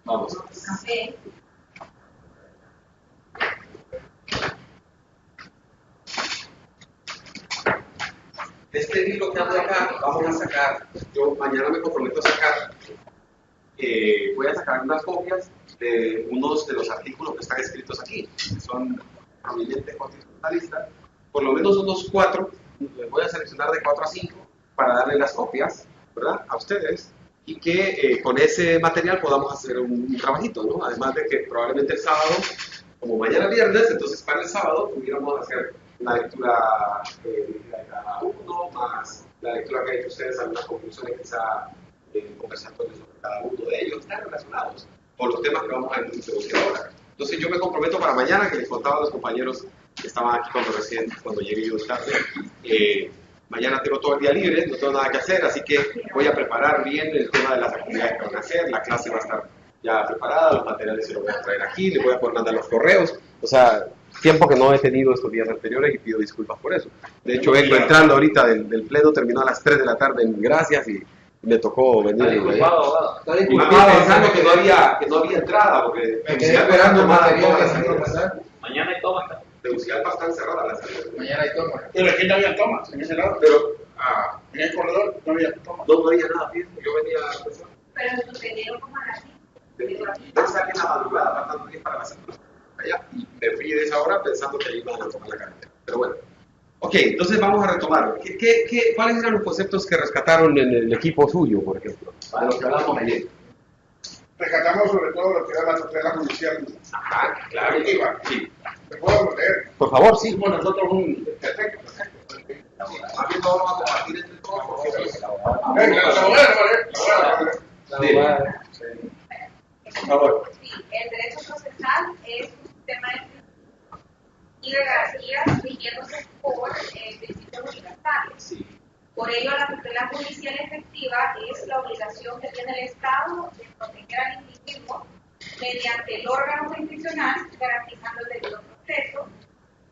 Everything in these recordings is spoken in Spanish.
Vamos. Café. Este libro que ando acá, vamos a sacar, yo mañana me comprometo a sacar, voy a sacar unas copias de unos de los artículos que están escritos aquí, que son prominentes constitucionalistas, por lo menos unos 4, les voy a seleccionar de 4 a 5 para darle las copias, ¿verdad?, a ustedes, y que con ese material podamos hacer un trabajito, ¿no? Además de que probablemente el sábado, como mañana viernes, entonces para el sábado pudiéramos hacer la lectura de cada uno, más la lectura que hay de ustedes, algunas conclusiones quizá conversatorios sobre cada uno de ellos, están relacionados con los temas que vamos a introducir ahora. Entonces yo me comprometo para mañana, que les contaba a los compañeros que estaban aquí cuando llegué yo tarde, mañana tengo todo el día libre, no tengo nada que hacer, así que voy a preparar bien el tema de las actividades que van a hacer, la clase va a estar ya preparada, los materiales se los voy a traer aquí, les voy a poder mandar los correos, o sea, tiempo que no he tenido estos días anteriores y pido disculpas por eso. De hecho, vengo entrando ahorita del pleno, terminó a las 3 de la tarde en Gracias y me tocó venir. Y me pensando que no había entrada, porque me quedé esperando material que se iba a pasar. Mañana hay toma. Tegucigalpa están cerradas las salidas. Mañana hay toma. Pero aquí no había tomas, en ese lado. Pero en el corredor no había tomas. no había nada, fíjate, yo venía a empezar. Pero sucedió como a las 5. Yo salí en la madrugada, faltando 10 para las 5 allá, y me fui de esa hora pensando que iban a tomar la carretera. Pero bueno. Ok, entonces vamos a retomar. ¿Cuáles eran los conceptos que rescataron en el equipo suyo, por ejemplo? De los que hablamos ayer. Rescatamos sobre todo lo que era la tutela judicial. Ajá, claro. Sí. ¿Me puedo leer? Por favor, sí. Hicimos nosotros un... Perfecto. Más bien lo vamos a compartir entre todos porque por favor. Sí, el derecho procesal es un sistema de y de garantías rigiéndose por principios universales. Sí. Por ello, la tutela judicial efectiva es la obligación que tiene el Estado de proteger al individuo mediante el órgano jurisdiccional, garantizando el debido proceso,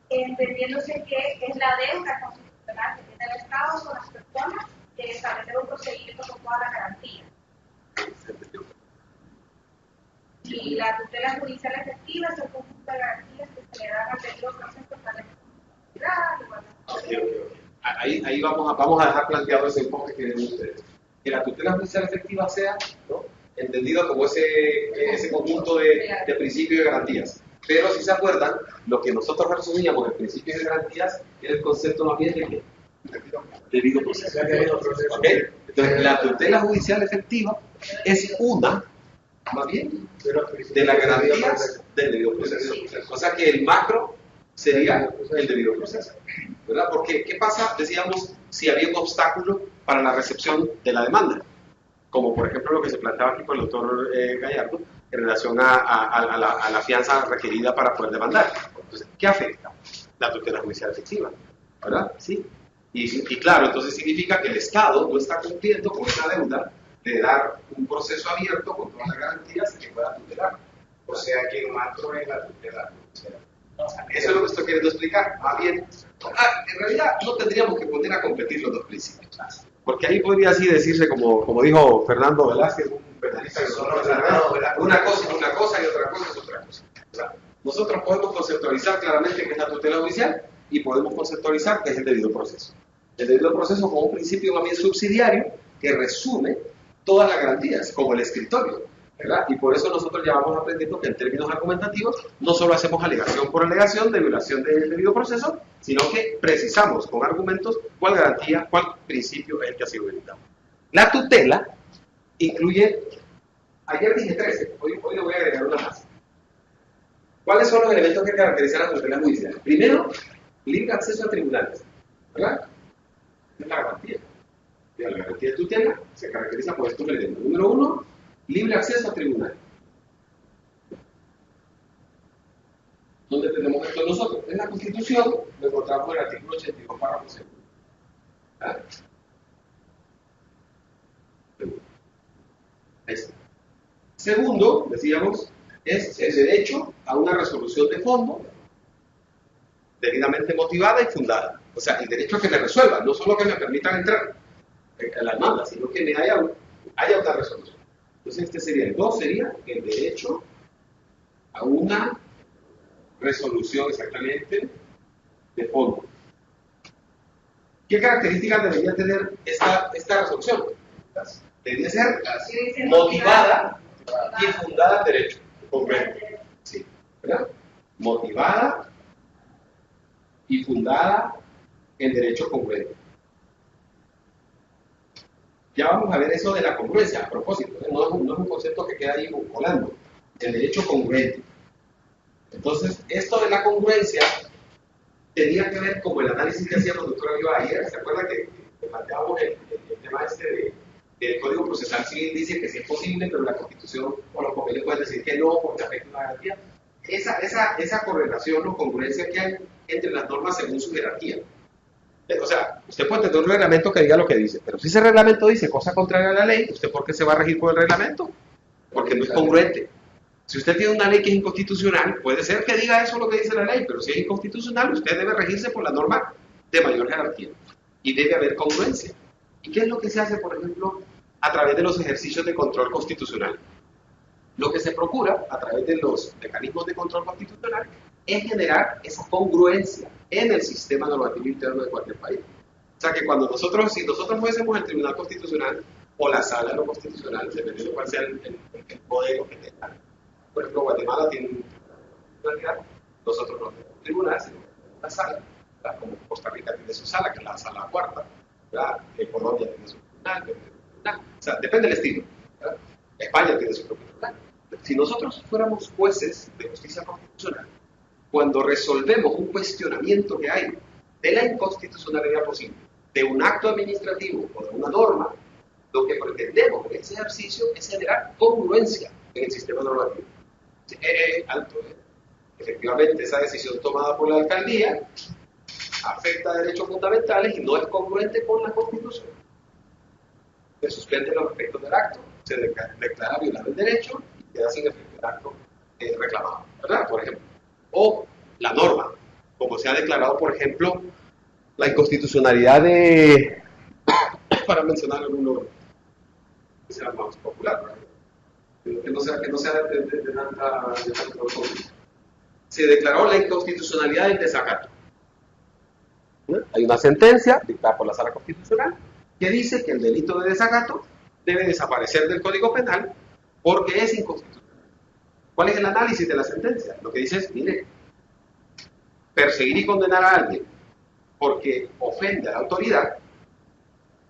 entendiéndose que es la deuda constitucional que tiene el Estado con las personas de establecer un procedimiento con todas las garantías. Y la tutela judicial efectiva es el conjunto de garantías que se le dan al debido proceso para la igualdad. Ahí vamos a dejar planteado ese enfoque que tienen ustedes. Que la tutela judicial efectiva sea, ¿no?, entendido como ese conjunto de principios y garantías. Pero si se acuerdan, lo que nosotros resumíamos en principios y garantías era el concepto más bien de ¿qué? Debido proceso. ¿Okay? Entonces, la tutela judicial efectiva es una, más bien, de las garantías del debido proceso. O sea que el macro sería el debido proceso, ¿verdad? Porque, ¿qué pasa? Decíamos, si había un obstáculo para la recepción de la demanda, como por ejemplo lo que se planteaba aquí por el doctor Gallardo, en relación a la fianza requerida para poder demandar. Entonces, ¿qué afecta? La tutela judicial efectiva, ¿verdad? Sí. Y claro, entonces significa que el Estado no está cumpliendo con esa deuda de dar un proceso abierto con todas las garantías que pueda tutelar. O sea que el macro es la tutela judicial. Eso es lo que estoy queriendo explicar. Más bien, en realidad no tendríamos que poner a competir los dos principios. Porque ahí podría así decirse, como dijo Fernando Velázquez, un penalista que una cosa es una cosa y otra cosa es otra cosa. O sea, nosotros podemos conceptualizar claramente qué es la tutela judicial y podemos conceptualizar qué es el debido proceso. El debido proceso como un principio más bien subsidiario que resume todas las garantías, como el escritorio, ¿verdad? Y por eso nosotros ya vamos aprendiendo que en términos argumentativos no solo hacemos alegación por alegación de violación del debido proceso, sino que precisamos con argumentos cuál garantía, cuál principio es el que ha sido violentado. La tutela incluye, ayer dije 13, hoy le voy a agregar una más. ¿Cuáles son los elementos que caracterizan la tutela judicial? Primero, libre acceso a tribunales, ¿verdad? Es la garantía. La garantía de tutela se caracteriza por estos elementos. Número 1, libre acceso a tribunales. ¿Dónde tenemos esto nosotros? En la Constitución lo encontramos en el artículo 82, párrafo 2. ¿Ah? Segundo, decíamos, es el derecho a una resolución de fondo debidamente motivada y fundada. O sea, el derecho a que me resuelvan, no solo que me permitan entrar a la demanda, sino que me haya una resolución. Entonces este sería el 2, sería el derecho a una resolución exactamente de fondo. ¿Qué características debería tener esta resolución? Debería ser motivada y fundada en derecho, congruente. Sí, ¿verdad? Motivada y fundada en derecho congruente. Ya vamos a ver eso de la congruencia, a propósito, no es un concepto que queda ahí volando, el derecho congruente. Entonces, esto de la congruencia tenía que ver como el análisis que hacía el doctor Oliva ayer. ¿Se acuerdan que planteábamos el tema del Código Procesal Civil? Dice que sí es posible, pero la Constitución o los convenios pueden decir que no, porque afecta una garantía. Esa correlación o congruencia que hay entre las normas según su jerarquía. O sea, usted puede tener un reglamento que diga lo que dice, pero si ese reglamento dice cosa contraria a la ley, ¿usted por qué se va a regir por el reglamento? Porque no es congruente. Si usted tiene una ley que es inconstitucional, puede ser que diga eso lo que dice la ley, pero si es inconstitucional, usted debe regirse por la norma de mayor jerarquía. Y debe haber congruencia. ¿Y qué es lo que se hace, por ejemplo, a través de los ejercicios de control constitucional? Lo que se procura, a través de los mecanismos de control constitucional, es generar esa congruencia en el sistema normativo interno de cualquier país. O sea que si nosotros fuésemos el Tribunal Constitucional o la Sala de lo Constitucional, dependiendo de cuál sea el modelo que tenga. Por ejemplo, Guatemala tiene un tribunal, nosotros no tenemos un tribunal, sino una sala, ¿verdad? Como Costa Rica tiene su sala, que es la sala cuarta, ¿verdad? Colombia tiene su tribunal, o sea, depende del estilo, ¿verdad? España tiene su propio tribunal. Si nosotros fuéramos jueces de justicia constitucional, cuando resolvemos un cuestionamiento que hay de la inconstitucionalidad posible, de un acto administrativo o de una norma, lo que pretendemos en ese ejercicio es generar congruencia en el sistema normativo. Efectivamente, esa decisión tomada por la alcaldía afecta a derechos fundamentales y no es congruente con la Constitución. Se suspenden los efectos del acto, se declara violado el derecho y queda sin efecto el acto reclamado, ¿verdad? Por ejemplo. O la norma, como se ha declarado, por ejemplo, la inconstitucionalidad de, para mencionar alguno que sea más popular, ¿verdad? Que no sea de tanta se declaró la inconstitucionalidad del desacato. Hay una sentencia dictada por la Sala Constitucional que dice que el delito de desacato debe desaparecer del Código Penal porque es inconstitucional. ¿Cuál es el análisis de la sentencia? Lo que dice es, mire, perseguir y condenar a alguien porque ofende a la autoridad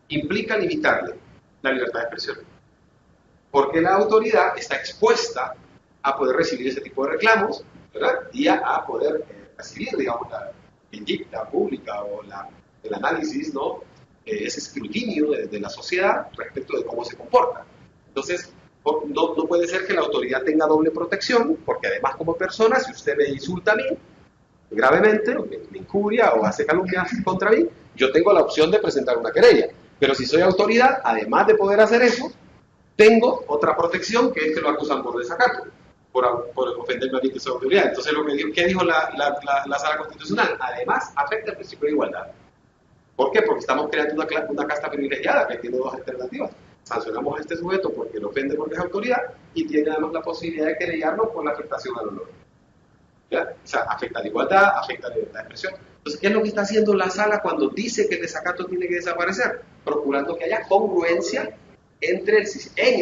implica limitarle la libertad de expresión. Porque la autoridad está expuesta a poder recibir ese tipo de reclamos, ¿verdad? Y a poder recibir, digamos, la vindicta pública o el análisis, ¿no? Ese escrutinio de la sociedad respecto de cómo se comporta. Entonces, no puede ser que la autoridad tenga doble protección, porque además como persona, si usted me insulta a mí gravemente, o me injuria o hace calumnias contra mí, yo tengo la opción de presentar una querella. Pero si soy autoridad, además de poder hacer eso, tengo otra protección, que es que lo acusan por desacato, por ofenderme a mí que soy autoridad. Entonces, ¿qué dijo la Sala Constitucional? Además, afecta el principio de igualdad. ¿Por qué? Porque estamos creando una casta privilegiada que tiene dos alternativas. Sancionamos a este sujeto porque lo ofende porque es autoridad y tiene además la posibilidad de querellarlo por la afectación al honor. ¿Ya? O sea, afecta la igualdad, afecta la libertad de expresión. Entonces, ¿qué es lo que está haciendo la Sala cuando dice que el desacato tiene que desaparecer? Procurando que haya congruencia en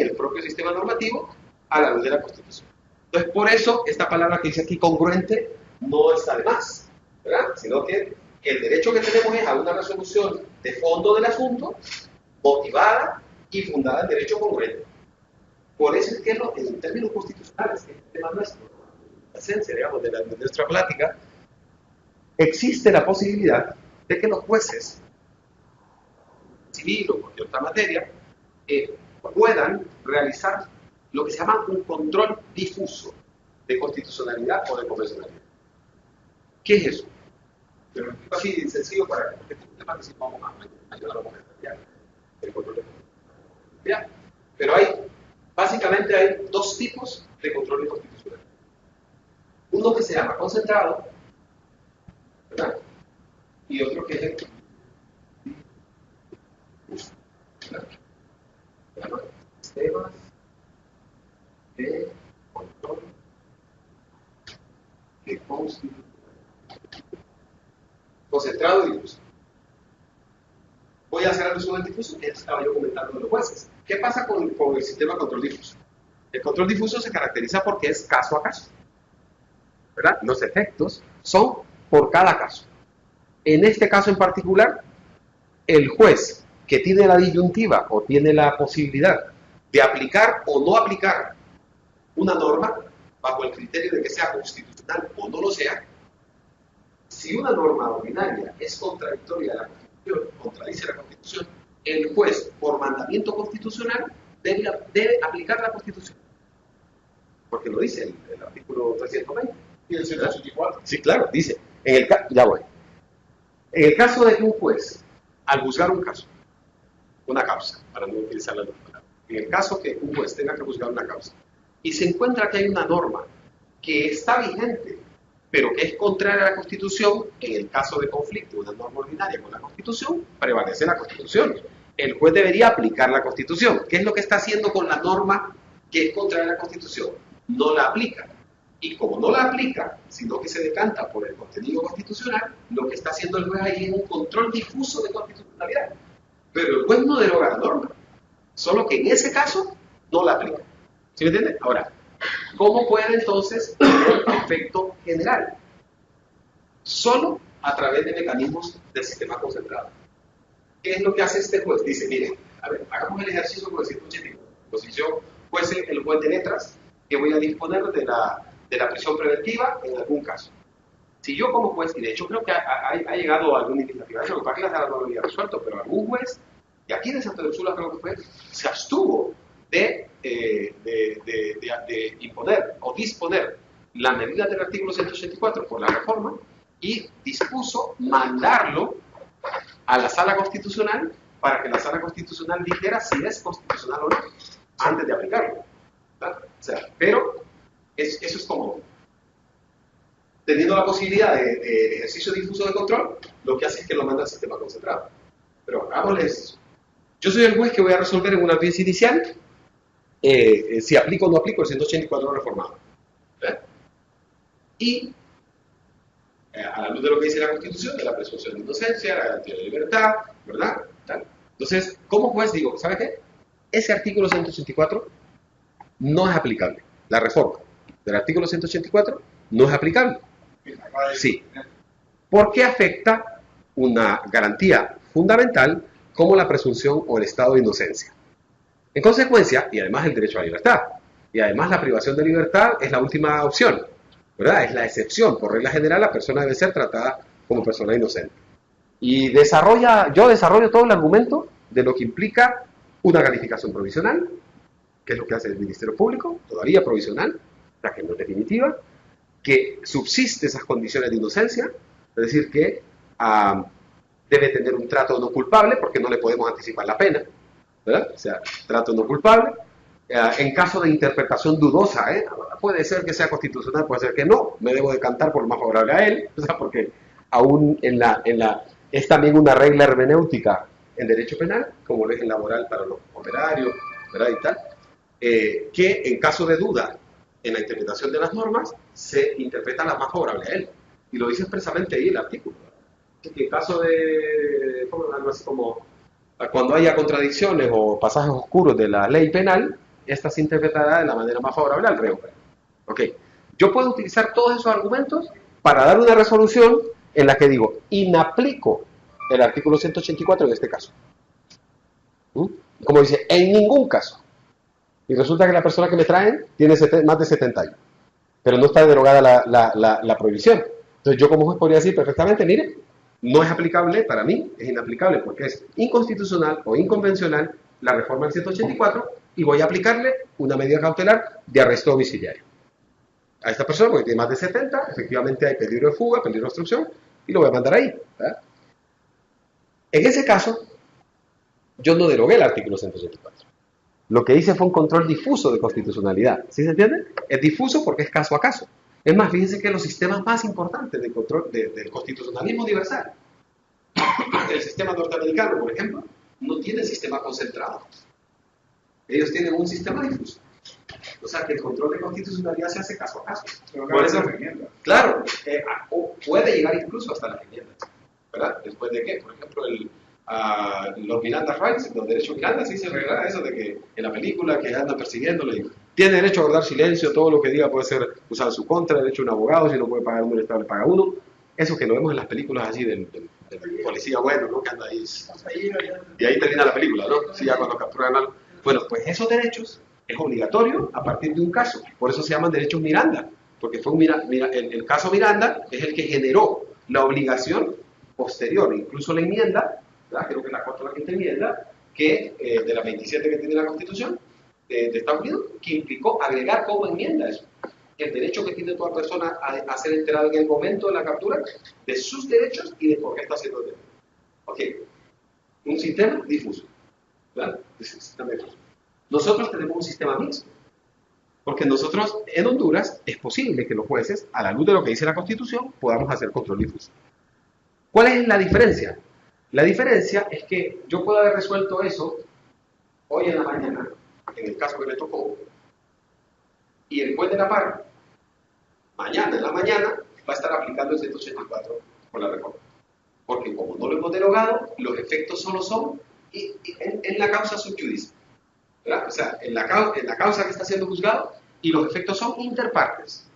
el propio sistema normativo a la luz de la Constitución. Entonces, por eso, esta palabra que dice aquí congruente no está de más, ¿verdad? Sino que el derecho que tenemos es a una resolución de fondo del asunto, motivada y fundada en derecho congruente. Por eso es que en términos constitucionales, que es el tema nuestro, la esencia, digamos, de nuestra plática, existe la posibilidad de que los jueces, civil o cualquier otra materia, puedan realizar lo que se llama un control difuso de constitucionalidad o de convencionalidad. ¿Qué es eso? Pero lo explico así sencillo para que este tema que sí vamos a ayudar a la el control de constitucionalidad. Pero básicamente hay dos tipos de control de constitucionalidad. Uno que se llama concentrado, ¿verdad? Y otro que es el justo, ¿verdad? Se llama sistemas hacer alusión al difuso, que estaba yo comentando de los jueces. ¿Qué pasa con el sistema de control difuso? El control difuso se caracteriza porque es caso a caso, ¿verdad? Los efectos son por cada caso. En este caso en particular, el juez que tiene la disyuntiva o tiene la posibilidad de aplicar o no aplicar una norma bajo el criterio de que sea constitucional o no lo sea, si una norma ordinaria es contradictoria a la Constitución, contradice la Constitución, el juez, por mandamiento constitucional, debe aplicar la Constitución. Porque lo dice el artículo 320. ¿Y el 184? Sí, claro, dice. Ya voy. En el caso de que un juez, al juzgar un caso, una causa, para no utilizar la palabra, en el caso que un juez tenga que juzgar una causa, y se encuentra que hay una norma que está vigente, pero que es contraria a la Constitución, en el caso de conflicto, una norma ordinaria con la Constitución, prevalece la Constitución. El juez debería aplicar la Constitución. ¿Qué es lo que está haciendo con la norma que es contraria a la Constitución? No la aplica. Y como no la aplica, sino que se decanta por el contenido constitucional, lo que está haciendo el juez ahí es un control difuso de constitucionalidad. Pero el juez no deroga la norma, solo que en ese caso no la aplica. ¿Sí me entiende? Ahora, ¿cómo puede entonces tener efecto general? Solo a través de mecanismos del sistema concentrado. ¿Qué es lo que hace este juez? Dice, mire, a ver, hagamos el ejercicio con el 185. Pues si yo fuese el juez de letras, que voy a disponer de la prisión preventiva en algún caso. Si yo como juez, y de hecho creo que ha llegado a alguna iniciativa, lo que pasa es que la sala no lo había resuelto, pero algún juez, y aquí de Santo del Sula creo que fue, se abstuvo de imponer o disponer la medida del artículo 184 por la reforma y dispuso mandarlo a la sala constitucional para que la sala constitucional dijera si es constitucional o no antes de aplicarlo. ¿Verdad? O sea, pero eso es como teniendo la posibilidad de ejercicio difuso de control, lo que hace es que lo manda al sistema concentrado. Pero hagámosle eso. Yo soy el juez que voy a resolver en una audiencia inicial si aplico o no aplico el 184 reformado. ¿Verdad? Y a la luz de lo que dice la Constitución, de la presunción de inocencia, la garantía de libertad, ¿verdad? ¿Tal? Entonces, como juez digo, ¿sabe qué? Ese artículo 184 no es aplicable. La reforma del artículo 184 no es aplicable. Sí. Porque afecta una garantía fundamental como la presunción o el estado de inocencia. En consecuencia, y además el derecho a la libertad, y además la privación de libertad es la última opción, ¿verdad? Es la excepción. Por regla general, la persona debe ser tratada como persona inocente. Y yo desarrollo todo el argumento de lo que implica una calificación provisional, que es lo que hace el Ministerio Público, todavía provisional, la que no es definitiva, que subsiste esas condiciones de inocencia, es decir, que debe tener un trato no culpable, porque no le podemos anticipar la pena, ¿verdad? O sea, trato no culpable. En caso de interpretación dudosa, puede ser que sea constitucional, puede ser que no, me debo decantar por lo más favorable a él, o sea, porque aún es también una regla hermenéutica en derecho penal, como lo es en laboral para los operarios, ¿verdad? Y tal, que en caso de duda en la interpretación de las normas, se interpreta la más favorable a él. Y lo dice expresamente ahí el artículo. Que en caso de, algo así como, cuando haya contradicciones o pasajes oscuros de la ley penal, esta se interpretará de la manera más favorable al reo. Ok, yo puedo utilizar todos esos argumentos para dar una resolución en la que digo, inaplico el artículo 184 en este caso. Como dice, en ningún caso. Y resulta que la persona que me traen tiene más de 70 años, pero no está derogada la prohibición. Entonces yo como juez podría decir perfectamente, mire, no es aplicable para mí, es inaplicable porque es inconstitucional o inconvencional la reforma del 184 y voy a aplicarle una medida cautelar de arresto domiciliario a esta persona porque tiene más de 70, efectivamente hay peligro de fuga, peligro de obstrucción y lo voy a mandar ahí, ¿verdad? En ese caso, yo no derogué el artículo 184. Lo que hice fue un control difuso de constitucionalidad. ¿Sí se entiende? Es difuso porque es caso a caso. Es más, fíjense que los sistemas más importantes de control del constitucionalismo universal, el sistema norteamericano, por ejemplo, no tiene sistema concentrado. Ellos tienen un sistema difuso. O sea, que el control de constitucionalidad se hace caso a caso. Por eso, claro, puede llegar incluso hasta las enmiendas, ¿verdad? Después de que, por ejemplo, a los Miranda Rights, los derechos Miranda, sí se verdad eso de que en la película que andan persiguiéndole, tiene derecho a guardar silencio, todo lo que diga puede ser usado en su contra, derecho a un abogado, si no puede pagar un Estado le paga uno, eso que lo vemos en las películas allí del policía bueno, ¿no? Que anda ahí, y ahí termina la película, ¿no? Sí, ya cuando capturan algo. Bueno, pues esos derechos es obligatorio a partir de un caso, por eso se llaman derechos Miranda, porque fue el caso Miranda es el que generó la obligación posterior, incluso la enmienda, ¿verdad? Creo que la cuarta o la quinta enmienda, que de las 27 que tiene la Constitución de Estados Unidos, que implicó agregar como enmienda eso, el derecho que tiene toda persona a ser enterado en el momento de la captura de sus derechos y de por qué está haciendo el derecho. Ok, un sistema difuso, ¿verdad? Es un sistema difuso. Nosotros tenemos un sistema mixto, porque nosotros en Honduras es posible que los jueces, a la luz de lo que dice la Constitución, podamos hacer control difuso. ¿Cuál es la diferencia? La diferencia es que yo puedo haber resuelto eso hoy en la mañana, en el caso que me tocó, y el juez de la par, mañana en la mañana, va a estar aplicando el 184 por la reforma. Porque como no lo hemos derogado, los efectos solo son en la causa subjudice, ¿verdad? O sea, en la causa que está siendo juzgado, y los efectos son interpartes.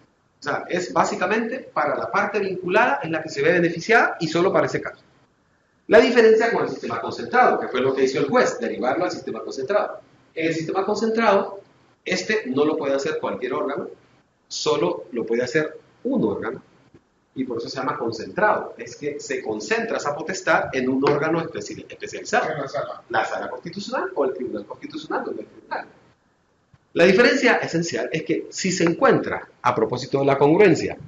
O sea, es básicamente para la parte vinculada en la que se ve beneficiada y solo para ese caso. La diferencia con el sistema concentrado, que fue lo que hizo el juez, derivarlo al sistema concentrado. En el sistema concentrado, no lo puede hacer cualquier órgano, solo lo puede hacer un órgano, y por eso se llama concentrado. Es que se concentra esa potestad en un órgano especializado. La sala constitucional o el tribunal constitucional o el tribunal. La diferencia esencial es que si se encuentra, a propósito de la congruencia,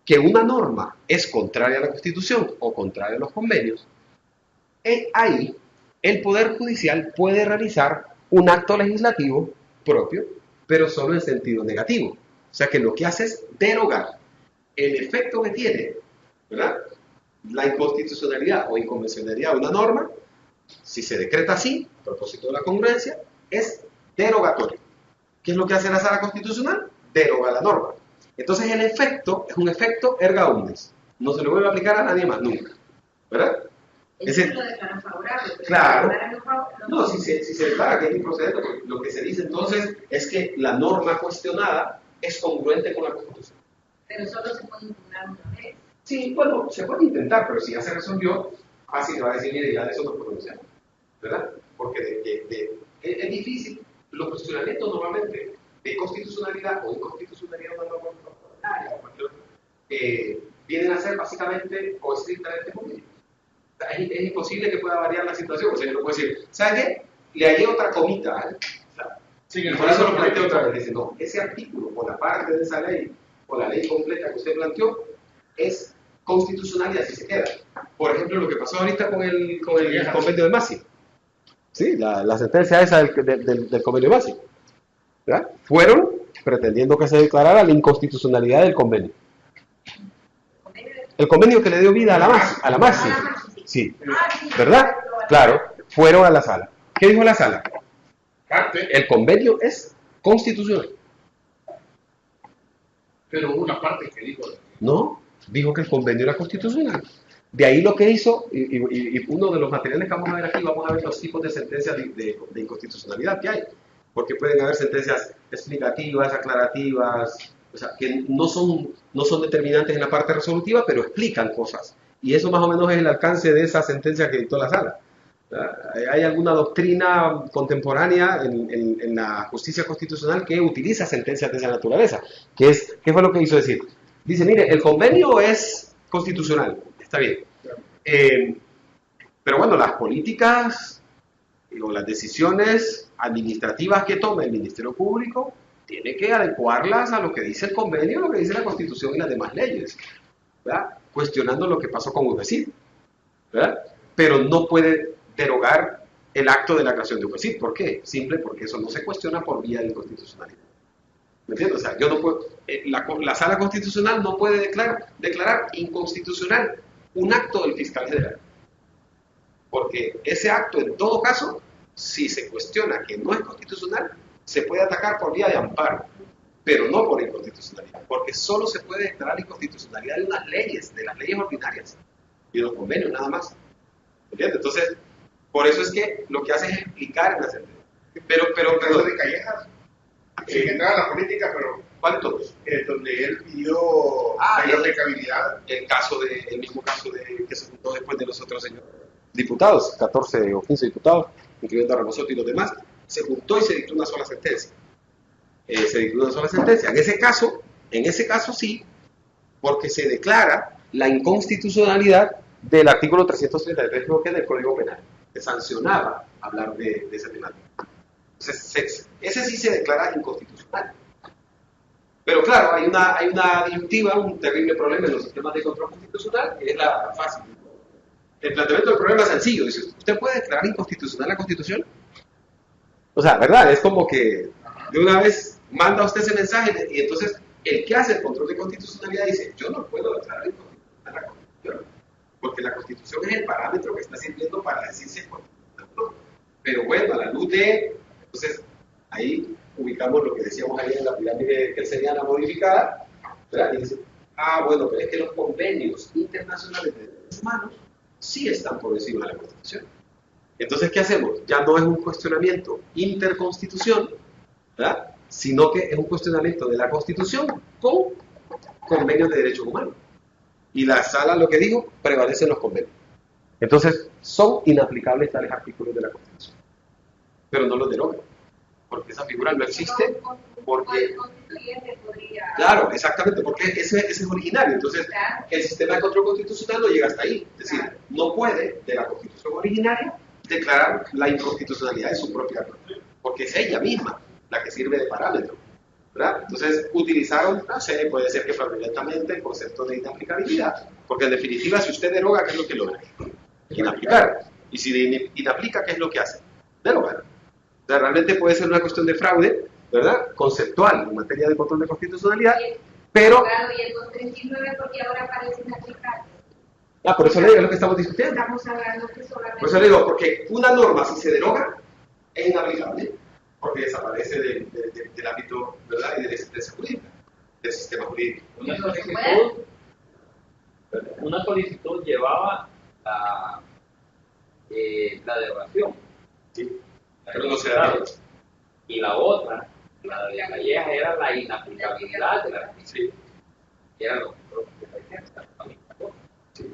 que una norma es contraria a la Constitución o contraria a los convenios, ahí el Poder Judicial puede realizar un acto legislativo propio, pero solo en sentido negativo. O sea que lo que hace es derogar el efecto que tiene, ¿verdad?, la inconstitucionalidad o inconvencionalidad de una norma. Si se decreta así, a propósito de la congruencia, es derogatorio. ¿Qué es lo que hace la Sala Constitucional? Deroga la norma. Entonces el efecto es un efecto erga omnes. No se le vuelve a aplicar a nadie más nunca, ¿verdad? Eso lo declaran favorable. Claro. No, si se declara que es improcedente, lo que se dice entonces es que la norma cuestionada es congruente con la Constitución. Pero solo se puede impugnar una vez. Sí, bueno, se puede intentar, pero si ya se resolvió, fácil se va a decir, mire, ya de eso no podemos hacer, ¿verdad? Porque es difícil. Los cuestionamientos normalmente de constitucionalidad o inconstitucionalidad de una norma parlamentaria o cualquier otra, vienen a ser básicamente o estrictamente jurídicos. O sea, es imposible que pueda variar la situación. O sea, yo no puedo decir, ¿sabe qué? Le hallé otra comita, ¿eh? O sea, sí, y por eso lo planteo otra vez. Dice, no, ese artículo o la parte de esa ley o la ley completa que usted planteó es constitucional y así se queda. Por ejemplo, lo que pasó ahorita con el convenio de Masi. Sí, la sentencia esa del convenio de Masi, ¿verdad? Fueron pretendiendo que se declarara la inconstitucionalidad del convenio. El convenio que le dio vida a la Masi. Sí, ¿verdad? Claro, fueron a la sala. ¿Qué dijo la sala? El convenio es constitucional. Pero hubo una parte que dijo... No, dijo que el convenio era constitucional. De ahí lo que hizo, y uno de los materiales que vamos a ver aquí, vamos a ver los tipos de sentencias de inconstitucionalidad que hay. Porque pueden haber sentencias explicativas, aclarativas, o sea, que no son determinantes en la parte resolutiva, pero explican cosas. Y eso más o menos es el alcance de esa sentencia que dictó la sala. Hay alguna doctrina contemporánea en la justicia constitucional que utiliza sentencias de esa naturaleza. ¿Qué fue lo que hizo decir? Dice, mire, el convenio es constitucional, está bien. Pero bueno, las políticas o las decisiones administrativas que tome el Ministerio Público tiene que adecuarlas a lo que dice el convenio, lo que dice la Constitución y las demás leyes, ¿verdad? Cuestionando lo que pasó con UGESID, ¿verdad? Pero no puede derogar el acto de la creación de UGESID. ¿Por qué? Simple porque eso no se cuestiona por vía de inconstitucionalidad. ¿Me entiendes? O sea, yo no puedo, la Sala Constitucional no puede declarar inconstitucional un acto del fiscal general. Porque ese acto, en todo caso, si se cuestiona que no es constitucional, se puede atacar por vía de amparo, pero no por inconstitucionalidad, porque solo se puede declarar inconstitucionalidad de las leyes ordinarias y de los convenios, nada más. ¿Entiendes? Entonces, Por eso es que lo que hace es explicar en la sentencia. Pero, Caso de Callejas, sin entrar a la política, pero ¿cuál de todos? donde él pidió el aplicabilidad. El mismo caso que se juntó después de los otros señores diputados, 14 o 15 diputados, incluyendo a Ramos y los demás, se juntó y se dictó una sola sentencia. En ese caso sí, porque se declara la inconstitucionalidad del artículo 333 creo que del Código Penal, que sancionaba hablar de esa temática. Entonces, ese sí se declara inconstitucional. Pero claro, hay una disyuntiva, un terrible problema en los sistemas de control constitucional, que es la fácil. El planteamiento del problema es sencillo. Dice, ¿usted puede declarar inconstitucional la Constitución? O sea, ¿verdad? Es como que de una vez manda usted ese mensaje y entonces el que hace el control de constitucionalidad dice, yo no puedo declarar inconstitucional la Constitución, porque la Constitución es el parámetro que está sirviendo para decirse constitucional. Pero bueno, a la luz de... Entonces, ahí ubicamos lo que decíamos ahí en la pirámide kelseniana modificada, ¿verdad? Y dice, bueno, pero es que los convenios internacionales de derechos humanos sí están por encima de la Constitución. Entonces, ¿qué hacemos? Ya no es un cuestionamiento interconstitución, ¿verdad? Sino que es un cuestionamiento de la Constitución con convenios de derechos humanos. Y la sala lo que dijo, prevalecen los convenios. Entonces, son inaplicables tales artículos de la Constitución. Pero no los derogan, porque esa figura no existe, porque... Claro, exactamente, porque ese es originario. Entonces, el sistema de control constitucional no llega hasta ahí. Es decir, no puede, de la Constitución originaria, declarar la inconstitucionalidad de su propia ley, porque es ella misma la que sirve de parámetro, ¿verdad? Entonces, utilizaron, no sé, puede ser que fraudulentamente el concepto de inaplicabilidad, porque en definitiva, si usted deroga, ¿qué es lo que logra? Inaplicar. Y si inaplica, ¿qué es lo que hace? Derogar. O sea, realmente puede ser una cuestión de fraude, ¿verdad? Conceptual en materia de control de constitucionalidad, pero... Y el 239 porque ahora parece inaplicable. Por eso le digo, es lo que estamos discutiendo. Estamos hablando que solamente... Por eso le digo, porque una norma, si se deroga, es inaplicable, porque desaparece del ámbito, ¿verdad? Y de la existencia jurídica, del sistema jurídico. Una solicitud llevaba la derogación. Sí. Pero no se da. Y la otra, la de Callejas, era la inaplicabilidad de la Constitución. Sí. Era lo Sí.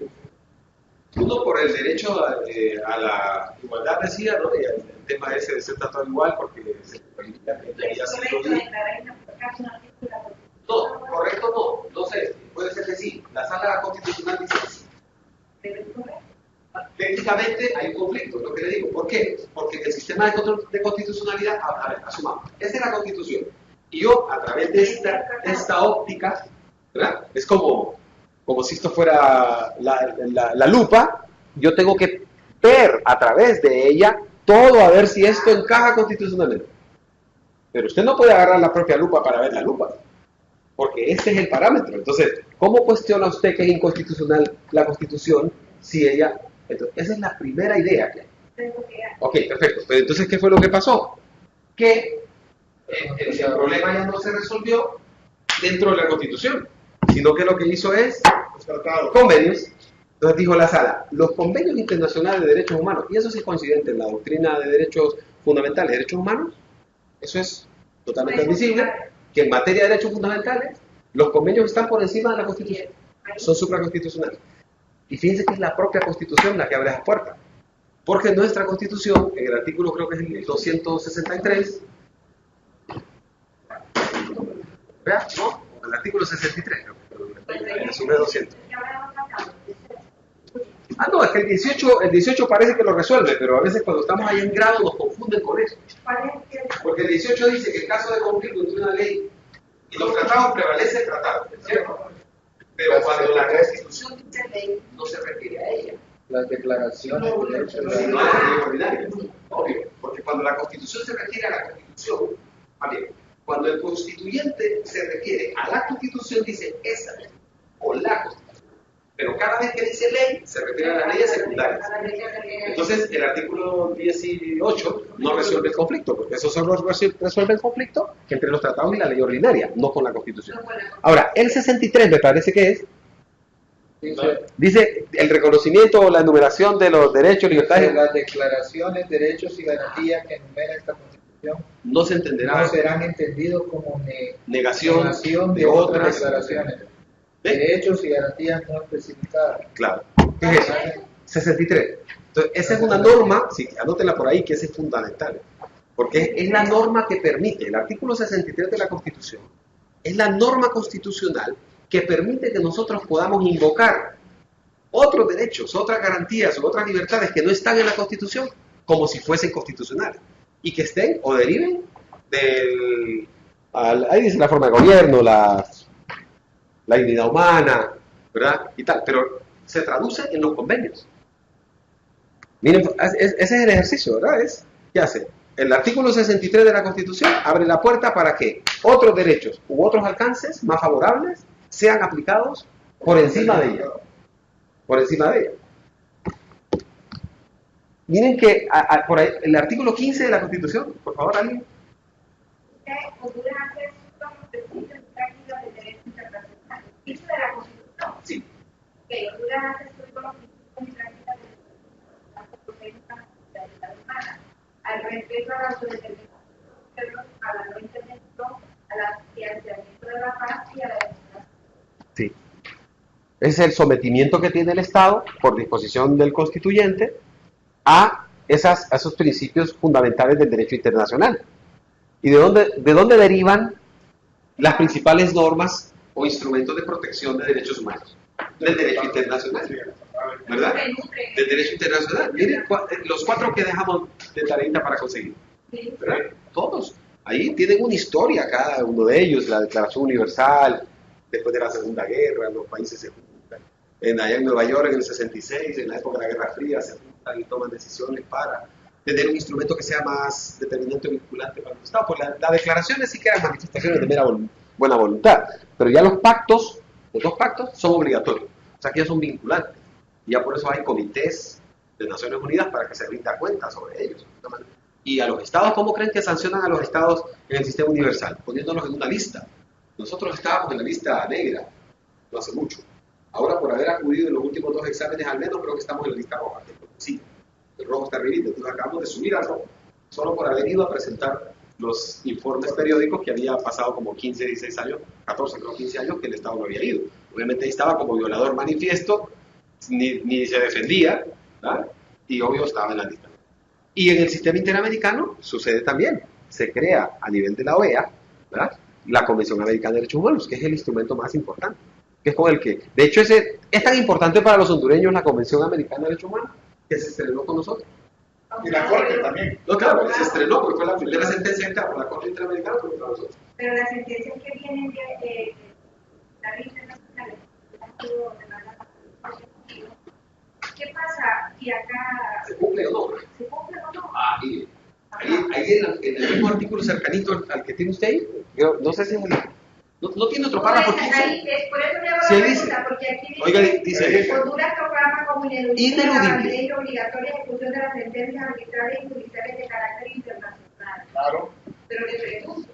Uno por el derecho a la igualdad, decía, ¿no? Y el tema ese de ser tratado igual, porque se permitía que haya sido bien. No, correcto no sé, puede ser que sí. La sala constitucional dice que sí. Técnicamente hay un conflicto, es lo que le digo. ¿Por qué? Porque el sistema de control de constitucionalidad, a ver, asumamos, esta es la Constitución. Y yo, a través de esta óptica, ¿verdad? Es como si esto fuera la lupa, yo tengo que ver a través de ella todo a ver si esto encaja constitucionalmente. Pero usted no puede agarrar la propia lupa para ver la lupa, porque ese es el parámetro. Entonces, ¿cómo cuestiona usted que es inconstitucional la Constitución si ella... Entonces, esa es la primera idea que hay. Ok, perfecto. Pero entonces, ¿qué fue lo que pasó? Que el problema ya no se resolvió dentro de la Constitución, sino que lo que hizo es convenios. Entonces dijo la sala, los convenios internacionales de derechos humanos, y eso sí es coincidente en la doctrina de derechos fundamentales de derechos humanos, eso es totalmente admisible, que en materia de derechos fundamentales, los convenios están por encima de la Constitución, son supraconstitucionales. Y fíjense que es la propia Constitución la que abre esa puerta, porque nuestra Constitución, en el artículo creo que es el 263, ¿vean? ¿No? El artículo 63, creo que sube 200. No, es que el 18 parece que lo resuelve, pero a veces cuando estamos ahí en grado nos confunden con eso. Porque el 18 dice que en caso de conflicto entre una ley y los tratados prevalece el tratado, ¿cierto? Pero cuando la Constitución dice ley, no se refiere a ella. Las declaraciones de derechos No es ley ordinaria, obvio, porque cuando la Constitución se refiere a la Constitución, cuando el constituyente se refiere a la Constitución, dice esa ley, o la Constitución. Pero cada vez que dice ley, se refiere a las leyes secundarias. Entonces, el artículo 18 no resuelve el conflicto, porque eso solo resuelve el conflicto entre los tratados y la ley ordinaria, no con la Constitución. Ahora, el 63 me parece que es, Dice el reconocimiento o la enumeración de los derechos, libertades. Las declaraciones, derechos y garantías que enumera esta Constitución No se entenderá no serán entendidos como negación de otras otras. declaraciones. ¿Ve? Derechos y garantías no especificadas. Claro. ¿Qué es eso? 63. Entonces, esa es una norma, sí, anótenla por ahí, que esa es fundamental. Porque es la norma que permite, el artículo 63 de la Constitución, es la norma constitucional que permite que nosotros podamos invocar otros derechos, otras garantías o otras libertades que no están en la Constitución, como si fuesen constitucionales, y que estén o deriven del... ahí dice la forma de gobierno, la dignidad humana, ¿verdad? Y tal, pero se traduce en los convenios. Miren, ese es el ejercicio, ¿verdad? ¿Qué hace? El artículo 63 de la Constitución abre la puerta para que otros derechos u otros alcances más favorables sean aplicados por encima de ella. Por encima de ella. Miren que por ahí, el artículo 15 de la Constitución, por favor, alguien. Honduras hace sus principios prácticas del derecho internacional. Dice de la Constitución. Sí. Que Honduras hace sus principios prácticas del derecho internacional. Al respeto a la autodeterminación, a la no intervención, al afianzamiento de la paz y a la democracia. Sí. Es el sometimiento que tiene el Estado, por disposición del constituyente, a esos principios fundamentales del derecho internacional. ¿Y de dónde derivan las principales normas o instrumentos de protección de derechos humanos? Del derecho internacional, ¿verdad? Del derecho internacional. Miren los 4 que dejamos de tareita para conseguir, ¿verdad? Todos. Ahí tienen una historia cada uno de ellos, la Declaración Universal, después de la Segunda Guerra, los países se juntan. Allá en Nueva York, en el 66, en la época de la Guerra Fría, se juntan y toman decisiones para tener un instrumento que sea más determinante o vinculante para los Estados. Pues las declaraciones sí que eran manifestaciones de mera buena voluntad, pero ya los pactos son obligatorios, o sea que ya son vinculantes. Y ya por eso hay comités de Naciones Unidas para que se rinda cuenta sobre ellos. Y a los estados, ¿cómo creen que sancionan a los estados en el sistema universal? Poniéndolos en una lista. Nosotros estábamos en la lista negra no hace mucho. Ahora, por haber acudido en los últimos 2 exámenes al menos, creo que estamos en la lista roja. Sí, el rojo está arribita, entonces acabamos de subir al rojo, solo por haber ido a presentar los informes periódicos que había pasado como 15, 16 años, 14, creo 15 años que el Estado no había ido. Obviamente ahí estaba como violador manifiesto, ni se defendía, ¿verdad? Y obvio estaba en la lista. Y en el sistema interamericano sucede también, se crea a nivel de la OEA, ¿verdad?, la Convención Americana de Derechos Humanos, que es el instrumento más importante, que es con el que, de hecho, es tan importante para los hondureños la Convención Americana de Derechos Humanos, que se estrenó con nosotros. Y la Corte también. No, claro, se estrenó porque fue la primera sentencia que por la Corte Interamericana contra nosotros. Pero las sentencias que vienen de la ley internacional, ¿qué pasa? Y acá... ¿Se cumple o no? ¿Se cumple o no? Ahí en el mismo artículo cercanito al que tiene usted ahí, yo no sé si no tiene otro párrafo. Por eso me hago Sí, la dice. pregunta, porque aquí Oiga, dice Honduras proclama como ineludible la ineludible ley obligatoria ejecución de las sentencias arbitrarias y judiciales de carácter internacional. Claro. Pero le pregunto,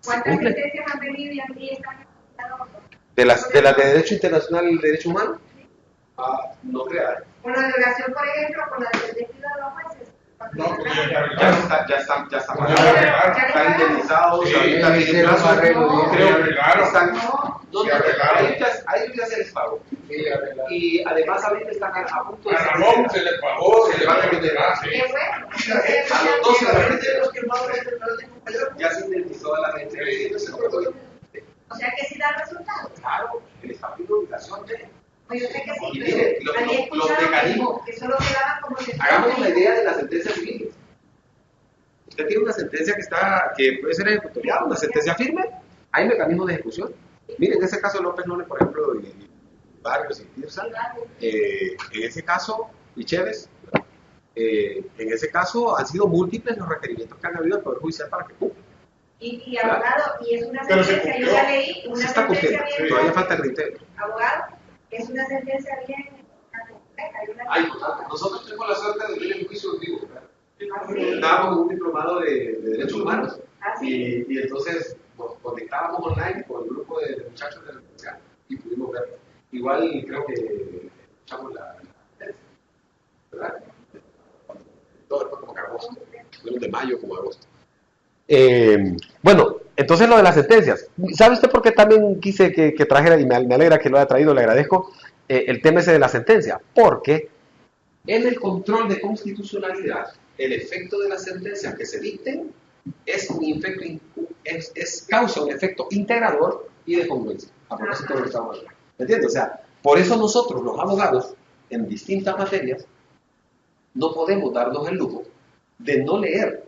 ¿cuántas cumple. sentencias han venido y aquí están ejecutadas? de las de derecho internacional y derecho humano. No crear. Con la relación, por ejemplo, con la sentencia de los jueces. No, pues Ya está indemnizado, Sí, ahorita sí, tiene plazo, arreglo, creo que arreglaron. están, Sí, arreglaron. a ellos ya se les pagó. Y además ahorita están a punto de A Ramón se le pagó, se le va a recuperar. Qué bueno. A los 12 de la gente ya se indemnizó a la gente. O sea que sí da resultados. Claro, el Estado tiene obligación de. Pues yo sé que sí, Y pero mire, había los escuchado mecanismos. que solo quedaban como Hagamos la idea de la sentencia civil. Usted tiene una sentencia que puede ser ejecutoriada, una sentencia firme, hay mecanismos de ejecución. Miren, en ese caso López Núñez, por ejemplo, y Barrios y Tirsa, en ese caso, y Chévez, en ese caso han sido múltiples los requerimientos que han habido del Poder Judicial para que cumpla. Y abogado, y es una Pero se sentencia, yo cumplió. ya leí, Se una está sentencia cumpliendo, bien. todavía falta el reintegro. Abogado, es una sentencia bien. Ay, nosotros tuvimos la suerte de ver el juicio en vivo, ¿verdad? Estábamos en un diplomado de Derechos Humanos y entonces nos conectábamos online con el grupo de muchachos de la universidad y pudimos verlo. igual creo que echamos ¿verdad? Todo después como que agosto, menos de mayo como agosto. Bueno, entonces lo de las sentencias. ¿Sabe usted por qué también quise que trajera, y me alegra que lo haya traído, le agradezco, el tema ese de la sentencia? Porque en el control de constitucionalidad, el efecto de las sentencias que se dicten es causa un efecto integrador y de congruencia. A propósito de lo que estamos hablando. ¿Me entiendes? O sea, por eso nosotros, los abogados, en distintas materias, no podemos darnos el lujo de no leer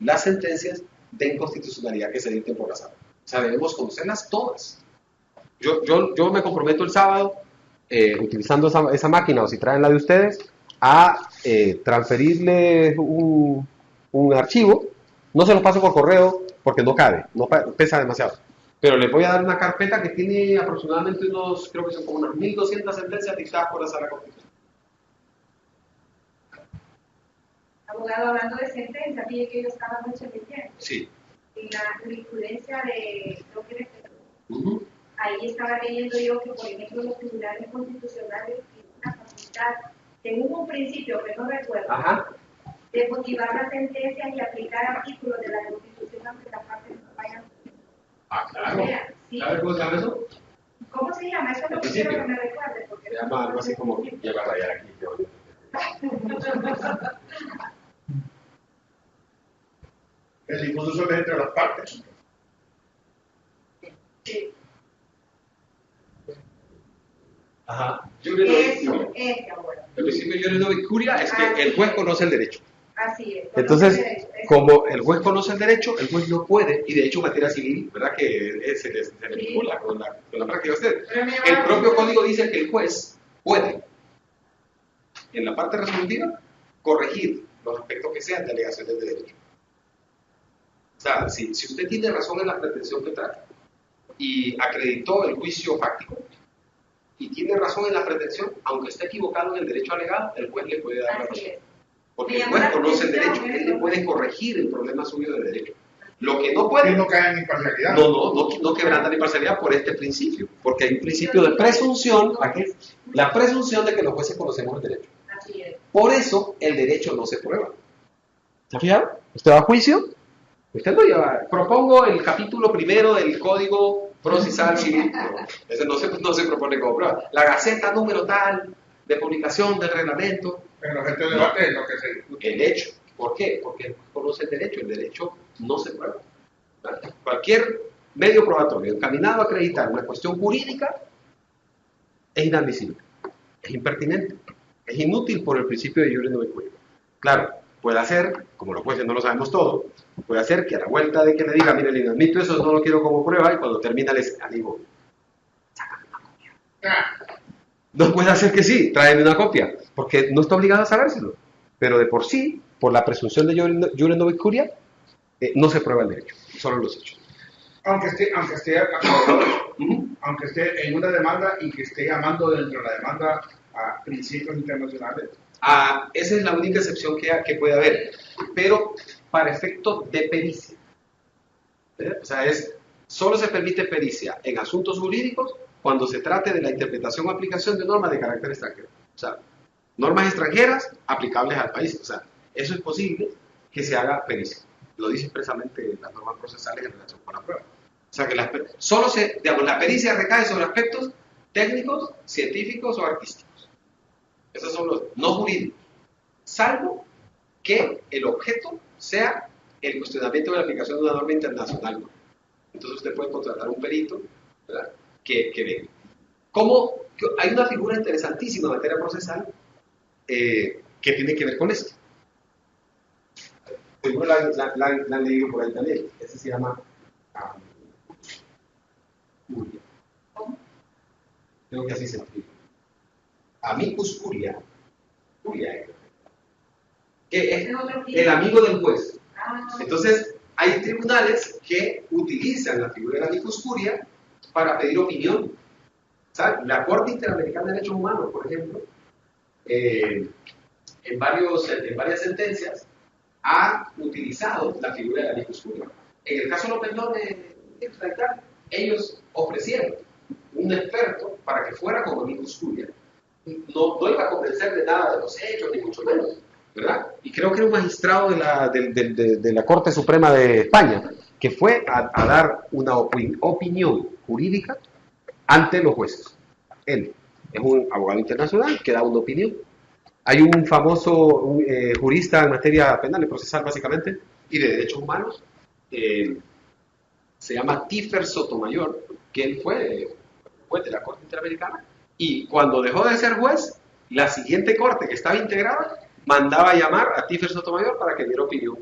las sentencias de inconstitucionalidad que se dicten por la sala. O sea, debemos conocerlas todas. Yo me comprometo el sábado, utilizando esa máquina, o si traen la de ustedes, a transferirle un archivo. No se los paso por correo porque no cabe, pesa demasiado. Pero les voy a dar una carpeta que tiene aproximadamente creo que son como unas 1200 sentencias dictadas por la Sala Constitucional. Abogado, hablando de sentencia, fíjate que yo estaba mucho leyendo. Sí. En la jurisprudencia de ahí estaba leyendo yo que, por ejemplo, los tribunales constitucionales tienen una facultad, según un principio que no recuerdo, de motivar las sentencias y aplicar artículos de la Constitución aunque las partes no vayan. Claro. Sí. ¿Sabes cómo se llama eso? ¿Cómo se llama? Eso es lo que quiero que me recuerde. Porque se llama algo así como, ya va a rayar aquí. El discurso es entre las partes. sí. Ajá. Eso, abuelo. El principio de no vicuria es que el juez conoce el derecho. Así es. Entonces, como el juez conoce el derecho, el juez no puede, y de hecho en materia civil, ¿verdad? Que se le vincula con la práctica de usted. El propio código dice que el juez puede, en la parte resolutiva, corregir los aspectos que sean de alegaciones de derecho. O sea, si usted tiene razón en la pretensión que trae y acreditó el juicio fáctico y tiene razón en la pretensión, aunque esté equivocado en el derecho alegado, el juez le puede dar la razón. Porque el juez conoce el derecho, él le puede corregir el problema suyo de derecho. Lo que no puede... no cae en imparcialidad. No quebranta la imparcialidad por este principio, porque hay un principio de presunción, la presunción de que los jueces conocemos el derecho. Así es. Por eso el derecho no se prueba. ¿Se ha fijado? Usted va a juicio, usted lo lleva. Propongo el capítulo primero del Código Procesal Civil. Ese no se propone como prueba. La Gaceta número tal de publicación del reglamento. En los objeto de debate es lo que se discute. El hecho. ¿Por qué? Porque el juez conoce el derecho no se prueba. ¿Vale? Cualquier medio probatorio encaminado a acreditar una cuestión jurídica es inadmisible, es impertinente, es inútil por el principio de iure no vicuria. Claro, puede hacer, como los jueces no lo sabemos todo, puede hacer que a la vuelta de que le diga, mire, le inadmito eso, no lo quiero como prueba, y cuando termina les digo, sácame una copia. No puede hacer que sí, tráeme una copia, porque no está obligado a sabérselo. Pero de por sí, por la presunción de iure no vicuria, no se prueba el derecho, solo los hechos. Aunque esté en una demanda y que esté llamando dentro de la demanda a principios internacionales. Esa es la única excepción que puede haber, pero para efecto de pericia. O sea, solo se permite pericia en asuntos jurídicos cuando se trate de la interpretación o aplicación de normas de carácter extranjero. O sea, normas extranjeras aplicables al país. O sea, eso es posible que se haga pericia. Lo dice expresamente las normas procesales en relación con la prueba. O sea, que la pericia recae sobre aspectos técnicos, científicos o artísticos. Esos son los no jurídicos. Salvo que el objeto sea el cuestionamiento de la aplicación de una norma internacional. Entonces usted puede contratar un perito, ¿verdad?, que venga. Hay una figura interesantísima en materia procesal que tiene que ver con esto. Seguro la han leído por ahí también. Ese se llama curia. Creo que así se escribe. Amicus curia. Que es el amigo del juez. Entonces, hay tribunales que utilizan la figura del amicus curia para pedir opinión. ¿Sabe? La Corte Interamericana de Derechos Humanos, por ejemplo, en varias sentencias, ha utilizado la figura de la amicus curia. En el caso de los pendones, ellos ofrecieron un experto para que fuera como amicus curiae. No iba a convencer de nada de los hechos, ni mucho menos, ¿verdad? Y creo que era un magistrado de la Corte Suprema de España, que fue a dar una opinión jurídica ante los jueces. Él es un abogado internacional que da una opinión. Hay un famoso jurista en materia penal y procesal, básicamente, y de derechos humanos, se llama Tífer Sotomayor, que él fue juez de la Corte Interamericana, y cuando dejó de ser juez, la siguiente corte que estaba integrada mandaba a llamar a Tífer Sotomayor para que diera opinión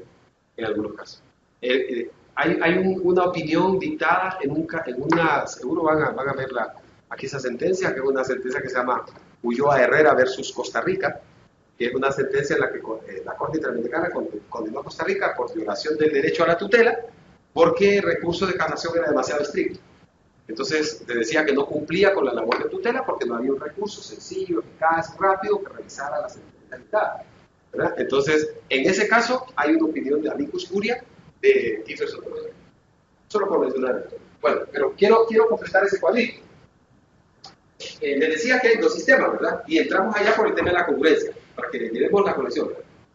en algunos casos. Hay una opinión dictada en una, seguro van a ver aquí esa sentencia, que es una sentencia que se llama Ulloa Herrera versus Costa Rica, que es una sentencia en la que la Corte Interamericana condenó a Costa Rica por violación del derecho a la tutela, porque el recurso de casación era demasiado estricto. Entonces, te decía que no cumplía con la labor de tutela porque no había un recurso sencillo, eficaz, rápido que revisara la sentencia dictada, ¿verdad? Entonces, en ese caso, hay una opinión de amicus curiae de Tífer Sotomayor. Solo por mencionar esto. Bueno, pero quiero completar ese cuadrito. Les decía que hay dos sistemas, ¿verdad? Y entramos allá por el tema de la congruencia, para que miremos la conexión.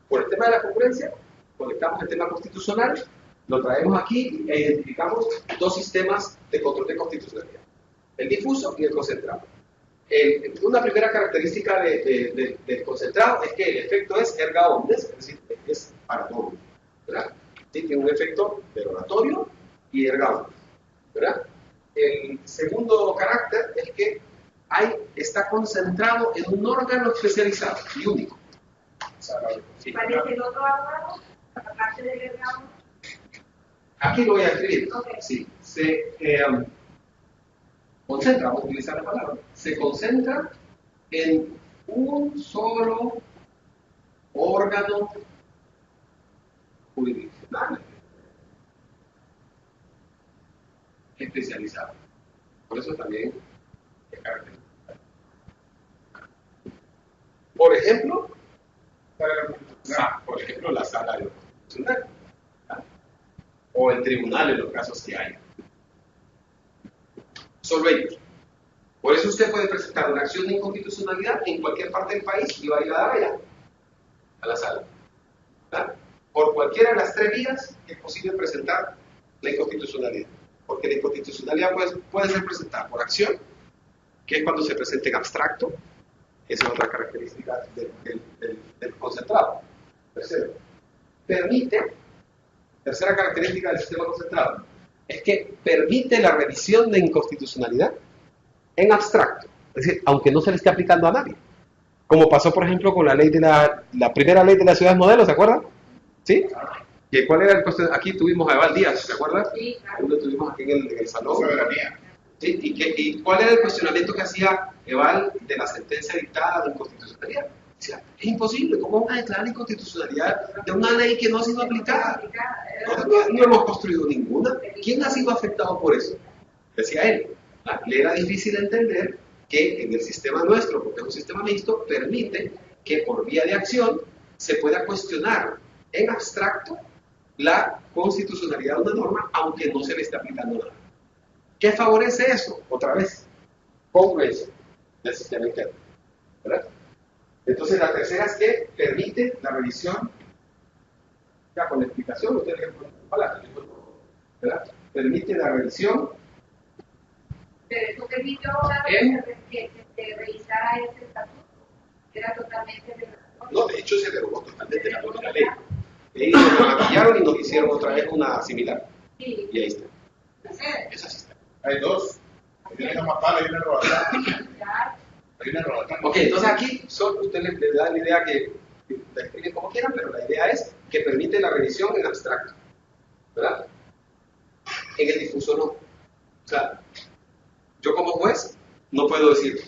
Por el tema de la congruencia, conectamos el tema constitucional, lo traemos aquí e identificamos dos sistemas de control de constitucionalidad: el difuso y el concentrado. Una primera característica del concentrado es que el efecto es erga omnes, es decir, es para todo, ¿verdad? Sí, tiene un efecto derogatorio y erga omnes, ¿verdad? El segundo carácter es que está concentrado en un órgano especializado y único. Sí. ¿Cuál es el otro abogado? Aparte del erga omnes. Aquí lo voy a escribir. Okay. Sí, se concentra, vamos a utilizar la palabra, se concentra en un solo órgano jurisdiccional especializado. Por eso también es característica. Por ejemplo, la sala de lo constitucional, o el tribunal en los casos que hay. Solo ellos. Por eso usted puede presentar una acción de inconstitucionalidad en cualquier parte del país y va a ir a dar allá, a la sala, ¿verdad? Por cualquiera de las tres vías es posible presentar la inconstitucionalidad. Porque la inconstitucionalidad puede ser presentada por acción, que es cuando se presenta en abstracto. Esa es otra característica del concentrado. Tercera característica del sistema concentrado es que permite la revisión de inconstitucionalidad en abstracto, es decir, aunque no se le esté aplicando a nadie, como pasó por ejemplo con la ley la primera ley de las ciudades modelo, ¿se acuerdan? ¿Sí? ¿Y cuál era el cuestionamiento? Aquí tuvimos a Eval Díaz, ¿se acuerdan? Sí, claro. Ahí lo tuvimos aquí en el salón. Soberanía. ¿Sí? ¿Y cuál era el cuestionamiento que hacía Eval de la sentencia dictada de inconstitucionalidad? Decía, es imposible, ¿cómo vamos a declarar la inconstitucionalidad de una ley que no ha sido aplicada? No hemos construido ninguna. ¿Quién ha sido afectado por eso? Decía él. Le era difícil entender que en el sistema nuestro, porque es un sistema mixto, permite que por vía de acción se pueda cuestionar en abstracto la constitucionalidad de una norma, aunque no se le esté aplicando nada. ¿Qué favorece eso? Otra vez, congruencia del sistema interno, ¿verdad? Entonces la tercera es que permite la revisión, ya con la explicación, ustedes le palabras, ¿verdad? Permite la revisión. Pero eso permitió que revisara este estatuto, que era totalmente derogatorio. No, de hecho se derogó totalmente la ley. Ellos la maquillaron y nos hicieron otra vez una similar. Sí. Y ahí está. Esa sí está. Hay dos. Hay una matada y una robada. Hay una robada. Ok, entonces aquí ustedes les dan la idea que la expliquen como quieran, pero la idea es que permite la revisión en abstracto, ¿verdad? En el difuso no. O sea, yo como juez no puedo decir,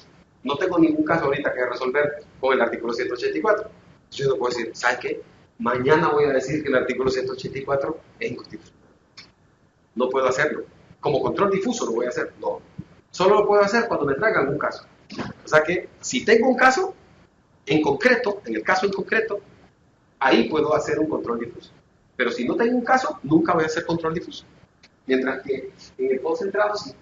no tengo ningún caso ahorita que resolver con el artículo 184. Yo no puedo decir, ¿sabes qué? Mañana voy a decir que el artículo 184 es inconstitucional. No puedo hacerlo. Como control difuso lo voy a hacer. No. Solo lo puedo hacer cuando me traigan un caso. O sea que, si tengo un caso en concreto, en el caso en concreto, ahí puedo hacer un control difuso. Pero si no tengo un caso, nunca voy a hacer control difuso. Mientras que en el concentrado sí.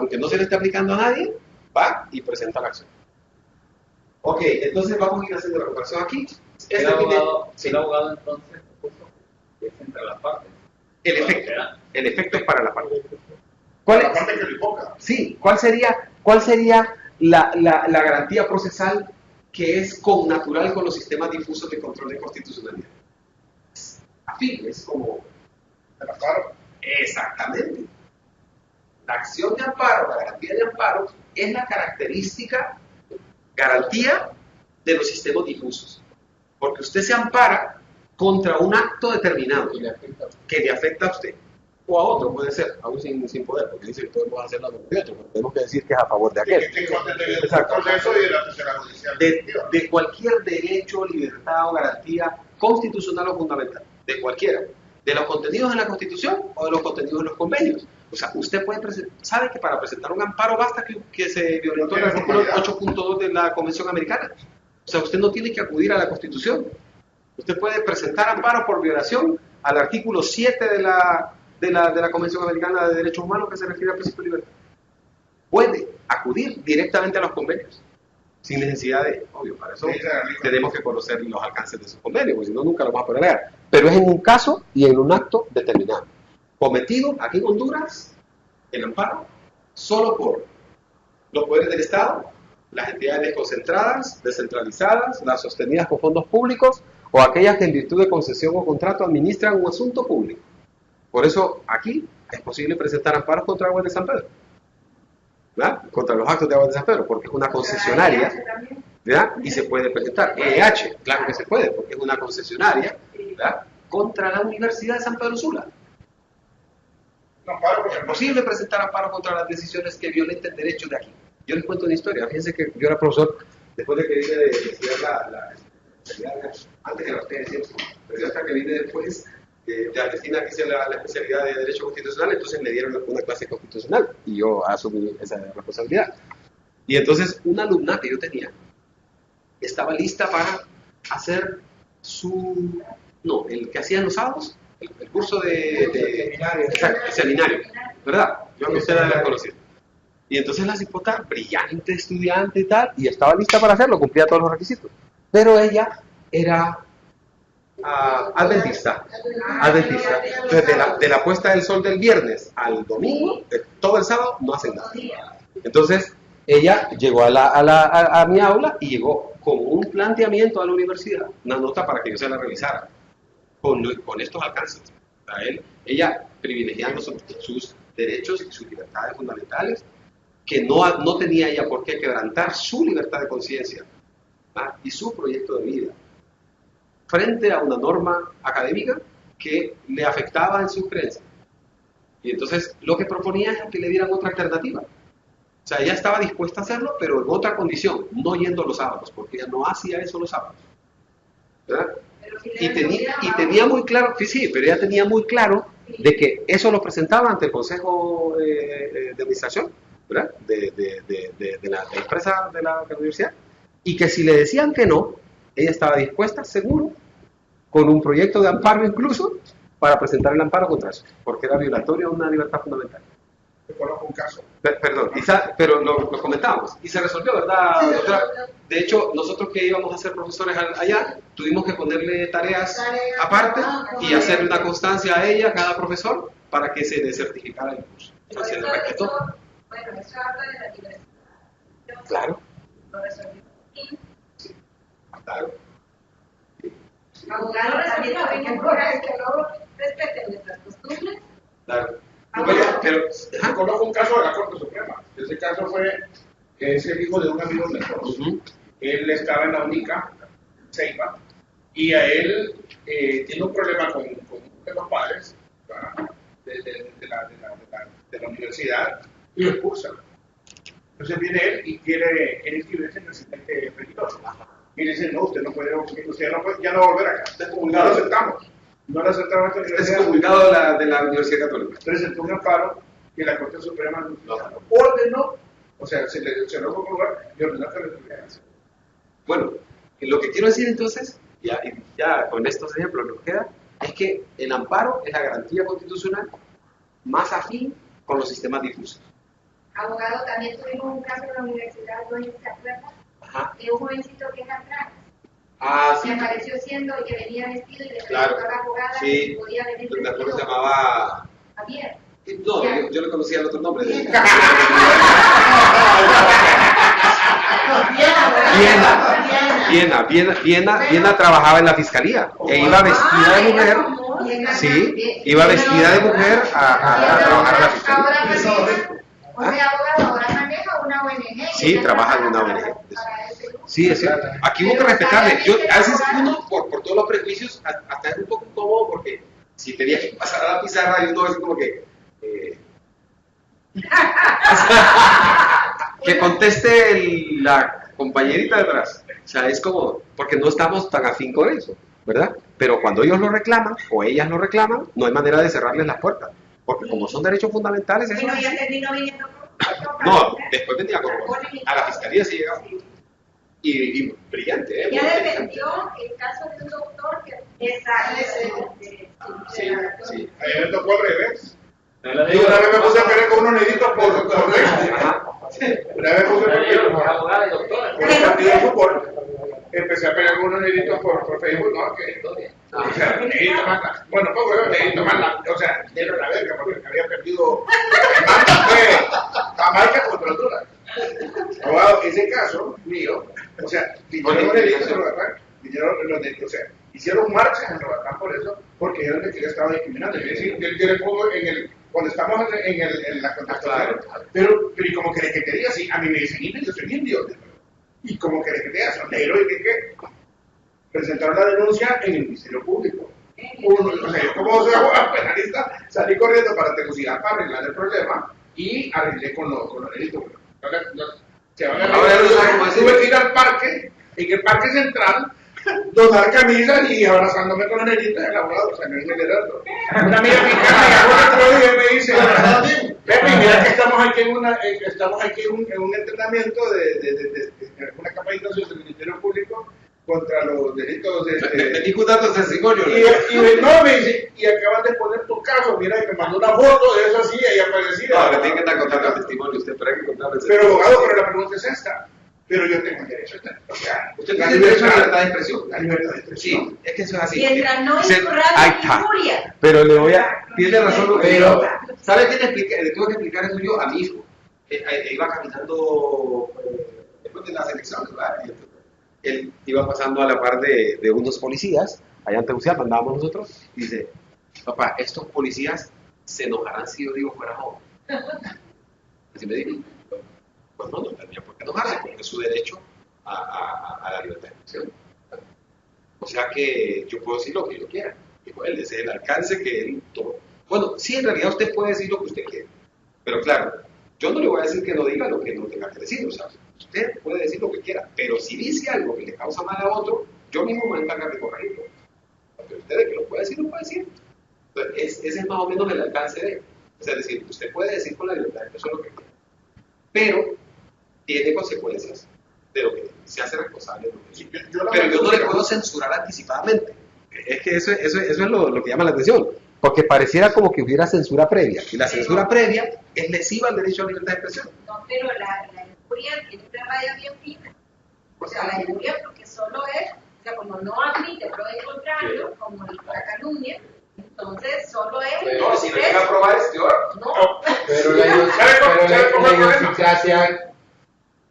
aunque no se le esté aplicando a nadie, va y presenta la acción. Ok, entonces vamos a ir haciendo la comparación aquí. El abogado entonces es entre las partes. El efecto es para la parte. ¿Cuál es la parte que le invoca? Sí, ¿cuál sería la garantía procesal que es connatural con los sistemas difusos de control de constitucionalidad? Afín, es como... ¿El amparo? Exactamente. La acción de amparo, la garantía de amparo, es la garantía de los sistemas difusos. Porque usted se ampara contra un acto determinado que le afecta a usted o a otro, puede ser, aún sin poder, porque dice que podemos hacer la de otro, pero tenemos que decir que es a favor de aquel. De cualquier derecho, libertad o garantía constitucional o fundamental, de cualquiera, de los contenidos de la Constitución o de los contenidos de los convenios. O sea, usted sabe que para presentar un amparo basta que se violentó el artículo 8.2 de la Convención Americana. O sea, usted no tiene que acudir a la Constitución. Usted puede presentar amparo por violación al artículo 7 de la Convención Americana de Derechos Humanos, que se refiere al principio de libertad. Puede acudir directamente a los convenios, sin necesidad de, obvio, para eso tenemos que conocer los alcances de esos convenios, porque si no, nunca lo vamos a poder leer. Pero es en un caso y en un acto determinado. Cometido aquí en Honduras, el amparo, solo por los poderes del Estado, las entidades desconcentradas, descentralizadas, las sostenidas con fondos públicos, o aquellas que en virtud de concesión o contrato administran un asunto público. Por eso aquí es posible presentar amparos contra Aguas de San Pedro, ¿verdad? Contra los actos de Aguas de San Pedro, porque es una concesionaria, ¿verdad? Y se puede presentar. EH, claro que se puede, porque es una concesionaria, ¿verdad? Contra la Universidad de San Pedro Sula. Es posible presentar amparo contra las decisiones que violenten derechos de aquí. Yo les cuento una historia. Fíjense que yo era profesor, después de que vine de estudiar la antes que la ustedes, pero hasta que vine después de Argentina, que hice la especialidad de Derecho Constitucional, entonces me dieron una clase constitucional y yo asumí esa responsabilidad. Y entonces una alumna que yo tenía estaba lista para hacer el que hacían los sábados, el curso de seminario, ¿verdad? Yo no sé la conocida. Y entonces la cipota, brillante estudiante y tal, y estaba lista para hacerlo, cumplía todos los requisitos. Pero ella era adventista. Entonces, de la puesta del sol del viernes al domingo, todo el sábado, no hacen nada. Entonces, ella llegó a mi aula y llegó con un planteamiento a la universidad, una nota para que yo se la revisara, con estos alcances. O sea, ella privilegiando sus derechos y sus libertades fundamentales, que no tenía ella por qué quebrantar su libertad de conciencia y su proyecto de vida frente a una norma académica que le afectaba en sus creencias. Y entonces lo que proponía es que le dieran otra alternativa. O sea, ella estaba dispuesta a hacerlo, pero en otra condición, no yendo los sábados, porque ella no hacía eso los sábados, ¿verdad? Y tenía muy claro, sí, pero ella tenía muy claro de que eso lo presentaba ante el Consejo de Administración, ¿verdad? De la empresa de la universidad, y que si le decían que no, ella estaba dispuesta, seguro, con un proyecto de amparo incluso, para presentar el amparo contra eso, porque era violatorio a una libertad fundamental. Te conozco un caso. Perdón, pero lo comentábamos, y se resolvió, ¿verdad, doctora? De hecho, nosotros que íbamos a ser profesores allá, tuvimos que ponerle tareas aparte y hacerle una constancia a ella, a cada profesor, para que se le certificara el curso. Bueno, eso habla de la diversidad. Claro. Lo resolvió. Claro. Abogados también saben que no respeten nuestras costumbres. Claro. Pero conozco un caso de la Corte Suprema. Ese caso es el hijo de un amigo de nosotros. Él estaba en la UNICA, Ceiba, y a él tiene un problema con los padres de la universidad y lo expulsan. Entonces viene él y quiere inscribirse en residente peligroso. Y le dicen, no, usted no puede ya no va a volver acá. No lo aceptamos. No lo aceptamos esta universidad. Es comunicado de la Universidad Católica. Presentó un amparo que la Corte Suprema ordenó, o sea, se lo fue lugar y ordenó que lo tuvieran. Bueno, lo que quiero decir entonces, ya con estos ejemplos lo que queda, es que el amparo es la garantía constitucional más afín con los sistemas difusos. Abogado, también tuvimos un caso en la universidad, no sé si se acuerdan, de un jovencito que era trans. Sí. Me apareció siendo que venía vestido y le Claro. preguntó a la abogada Sí. si podía venir Me acuerdo que vestido se llamaba... Javier. No, yo le conocía el otro nombre. Viena trabajaba en la fiscalía e iba vestida de mujer. Sí, iba vestida de mujer a trabajar en la fiscalía. Ahora maneja, o sea, abogado, ahora maneja una ONG. Sí, trabaja en una ONG. Sí, es cierto. Aquí hubo que respetarle. Yo, a veces uno, por todos los prejuicios, hasta es un poco incómodo porque si tenía que pasar a la pizarra, yo no es como que... que conteste la compañerita de atrás. O sea, es como, porque no estamos tan afín con eso, ¿verdad? Pero cuando ellos lo reclaman, o ellas lo reclaman, no hay manera de cerrarles las puertas. Porque como son derechos fundamentales, eso... Bueno, ya terminó viniendo con... No, después venía con... A la fiscalía sí llegaba. Y brillante, ¿eh? Ya defendió el caso de un doctor que... Exacto. Sí. A mí me tocó al revés. No lo Y digo, una vez me puse a pelear con unos nenitos por Ajá. Una vez me puse a pelear es abogada y doctora. por un partido de fútbol. Empecé a pelear con unos nenitos por Facebook, ¿no? Que, o sea, negrito mata. Bueno, poco yo, negrito mata. O sea, dieron la verga porque había perdido. Mata fue Jamaica contra Honduras. Abogado, ese caso mío, o sea, vinieron los nenitos en Roatán, o sea, hicieron marchas en Roatán por eso, porque era el que yo estaba discriminando. Es decir, yo le pongo cuando estamos en la contestación, pero y como que te diga, sí, a mí me dicen indio, yo soy indio. Y como que te diga, son negros y que presentaron la denuncia en el Ministerio Público. O sea, yo como soy abogado penalista, salí corriendo para Tegucigalpa para arreglar el problema y arreglé con los nenitos. Se van a arreglar. Tuve que ir al parque, en el Parque Central, donar camisas y abrazándome con los nenitos del abogado, o sea, no es generando. Una amiga mexicana llegó el otro día y me dice, Pepe, mira que estamos aquí en un entrenamiento de una capacitación del Ministerio Público contra los delitos Discutando testimonio. y no, me dice, y acaban de poner tu caso, mira, y me mandó una foto de eso así, y ahí aparecía. No, le tiene que estar contando el testimonio usted, pero hay que contarle el Pero abogado, pero la pregunta es esta. Pero yo tengo el derecho a estar. O sea, usted tiene derecho a la libertad de expresión. La libertad de expresión. Sí, es que eso es así. Mientras no Se- incorra ahí la está. injuria. Pero le voy a... Tiene razón, Pero- ¿sabe qué le tuve que explicar eso yo a mi hijo? Iba caminando después de las elecciones, ¿verdad? Y entonces, él iba pasando a la par de unos policías, allá en Tegucigalpa andábamos nosotros, y dice, papá, estos policías se enojarán si yo digo fuera joven. Así me dijo. Pues no tendría por qué enojarse, porque es su derecho a la libertad de expresión. O sea que yo puedo decir lo que yo quiera. Dijo él, ese es el alcance que él tomó. Bueno, sí, en realidad usted puede decir lo que usted quiere. Pero claro, yo no le voy a decir que no diga lo que no tenga que decir. O sea, usted puede decir lo que quiera. Pero si dice algo que le causa mal a otro, yo mismo me voy a encargar de corregirlo. Pero usted de que lo puede decir, lo puede decir. Entonces, ese es más o menos el alcance de él. O sea, es decir, usted puede decir con la libertad de expresión lo que quiera. Pero tiene consecuencias de lo que se hace responsable de lo que dice. Pero yo no le puedo censurar anticipadamente. Es que eso es lo que llama la atención. Porque pareciera como que hubiera censura previa. Y la censura previa es lesiva al derecho a la libertad de expresión. No, pero la injuria tiene una raya bien fina. O sea, la injuria porque solo es, o sea, como no admite lo del contrario, como la calumnia, entonces solo es... No, si no llega a probar es peor. No, Pero la idiosincrasia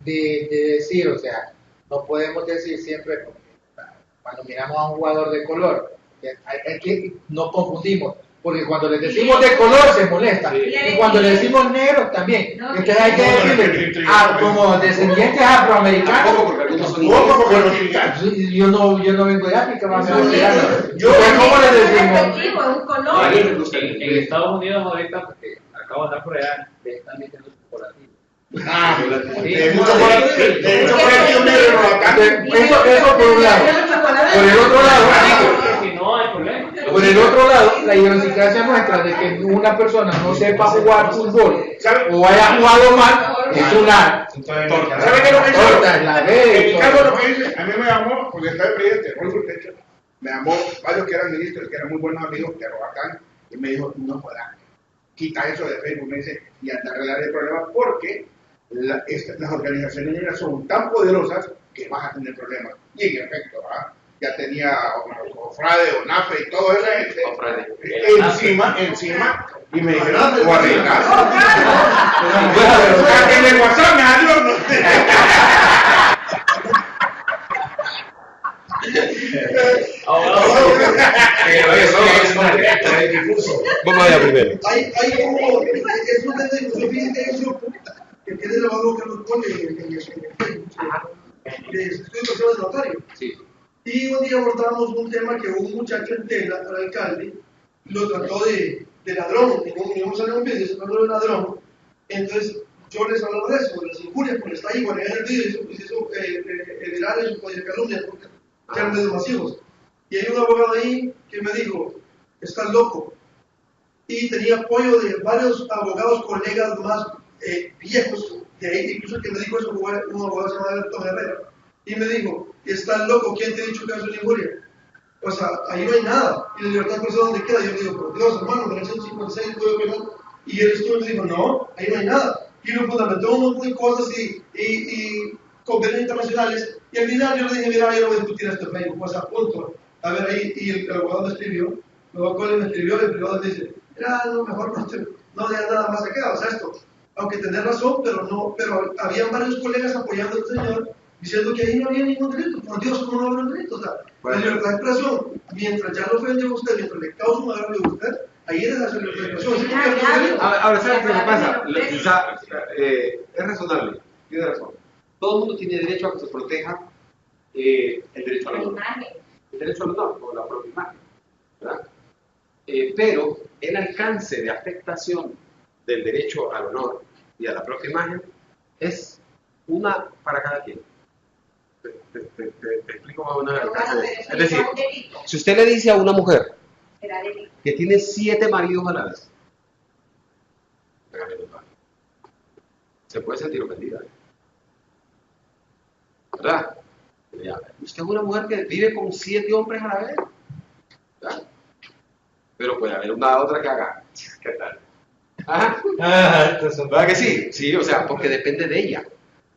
de decir, o sea, no podemos decir siempre, cuando miramos a un jugador de color, hay que no confundimos, porque cuando le decimos de color se molesta, y cuando le decimos negro también. Entonces hay que decirle, como descendientes afroamericanos, Tampoco, porque algunos son yo no vengo de África, vamos a ver. Yo, ¿Cómo le decimos? respectivo, es un color. En Estados Unidos ahorita, porque acabo de andar por allá, le están diciendo chocolativo. de hecho, por aquí un negro en Roatán. Eso por un lado. Por el otro lado, Si no hay problema. por el otro lado, la idiosincrasia muestra de que una persona no sepa jugar fútbol o haya jugado mal, es una ¿Sabe qué es lo que torta, es la En mi caso, lo ley. que dice, a mí me llamó, porque estaba el presidente, Rolfo Techo, me llamó varios que eran ministros, que eran muy buenos amigos de Roatán, y me dijo, no jodas, quita eso de Facebook, me dice, y anda a arreglar el problema porque las organizaciones negras son tan poderosas que vas a tener problemas. Y en efecto, ya tenía Ofrade, Onafe y todo eso encima, y me dijeron, o arreglar. En el WhatsApp me salió, Vamos allá primero. Hay como, es un tema de discusión física en el grupo, que tiene el abogado Carlos Pone en el Facebook, de estudio de personas de notario. Sí. Y un día abordamos un tema que un muchacho en Tela, al alcalde, lo trató de ladrón, ningún salió un video, se trató de ladrón. Entonces, yo les hablaba de eso, de las injurias, porque está ahí, bueno, en el video, eso viral es un código de calumnia, porque eran medios masivos. Y hay un abogado ahí que me dijo, estás loco. Y tenía apoyo de varios abogados, colegas más viejos, de ahí, incluso que me dijo eso, un abogado se llama Alberto Herrera. Y me dijo, estás loco, ¿quién te ha dicho que es una injuria? O sea, ahí no hay nada. Y la libertad personal, ¿dónde queda? Yo le digo, pero Dios, hermano, en el 156, puedo que no. Y él estuvo y me dijo, no, ahí no hay nada. Y lo fundamentó un montón de cosas y convenios internacionales. Y al final yo le dije, mira, yo no voy a discutir esto en Facebook, pues a punto. A ver ahí, y el abogado me escribió, el privado me dice, mira, no, mejor no digas nada más acá, o sea, esto. Aunque tenés razón, pero habían varios colegas apoyando al señor, diciendo que ahí no había ningún delito. Por Dios, ¿cómo no había un delito? O sea, la libertad de expresión, mientras ya lo ofendió a usted, mientras le causa un agravio a usted, ahí es la libertad de expresión. Ahora, ¿sabes qué pasa? Es razonable, tiene razón. Todo el mundo tiene derecho a que se proteja el derecho al honor. El derecho al honor, o la propia imagen, ¿verdad? Pero el alcance de afectación del derecho al honor y a la propia imagen es una para cada quien. Te explico más o menos el alcance de eso. Es decir, si usted le dice a una mujer que tiene 7 maridos a la vez, se puede sentir ofendida, ¿verdad? Usted es una mujer que vive con 7 hombres a la vez, ¿verdad? Pero puede haber una otra que haga, ¿qué tal? ¿Verdad que sí? Sí, o sea, porque depende de ella,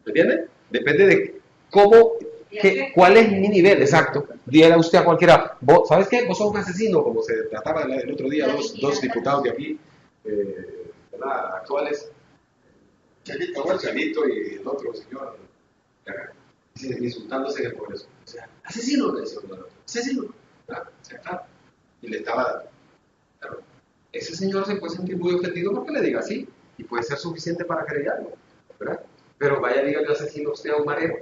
¿me entiende? Depende de cómo, cuál es mi nivel, exacto. Dígale a usted a cualquiera, ¿vos, ¿sabes qué? Vos sos un asesino, como se trataba el otro día, dos diputados de aquí, ¿verdad? Actuales, Chalito y el otro señor, insultándose en el Congreso. O sea, asesino, le decía uno al otro, asesino, ¿verdad? O sea, claro. Y le estaba, claro, ese señor se puede sentir muy ofendido porque le diga así, y puede ser suficiente para querellarlo, ¿verdad? Pero vaya, dígale asesino usted a un marero,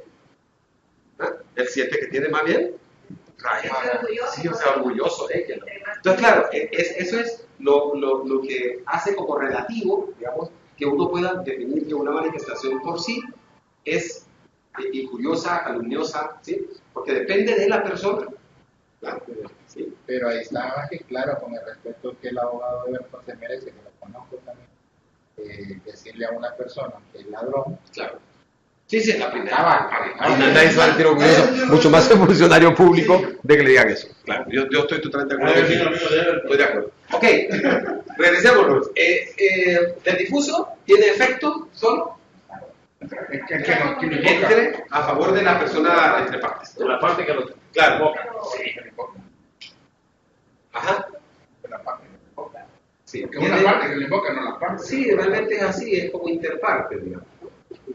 ¿verdad? El 7 que tiene más bien, sí, o sea, orgulloso de ella, ¿no? Entonces, claro, eso es lo que hace como relativo, digamos, que uno pueda definir que una manifestación por sí es injuriosa, calumniosa, ¿sí? Porque depende de la persona. Claro, ¿sí? Pero ahí está más que claro con el respeto que el abogado de Everton se merece, que lo conozco también, decirle a una persona que es ladrón. Claro. Sí, sí, la primera. Nadie se va a sentir orgulloso, mucho más que funcionario público, de que le digan eso. Claro, yo estoy totalmente de acuerdo. Estoy de acuerdo. Ok, regresémonos. El difuso tiene efecto solo entre a favor de la persona entre partes. De la parte que lo Claro. Sí, Ajá. de la parte que le invoca. Sí, Porque una parte que le invoca, no la parte. sí, realmente es así, es como interparte, digamos.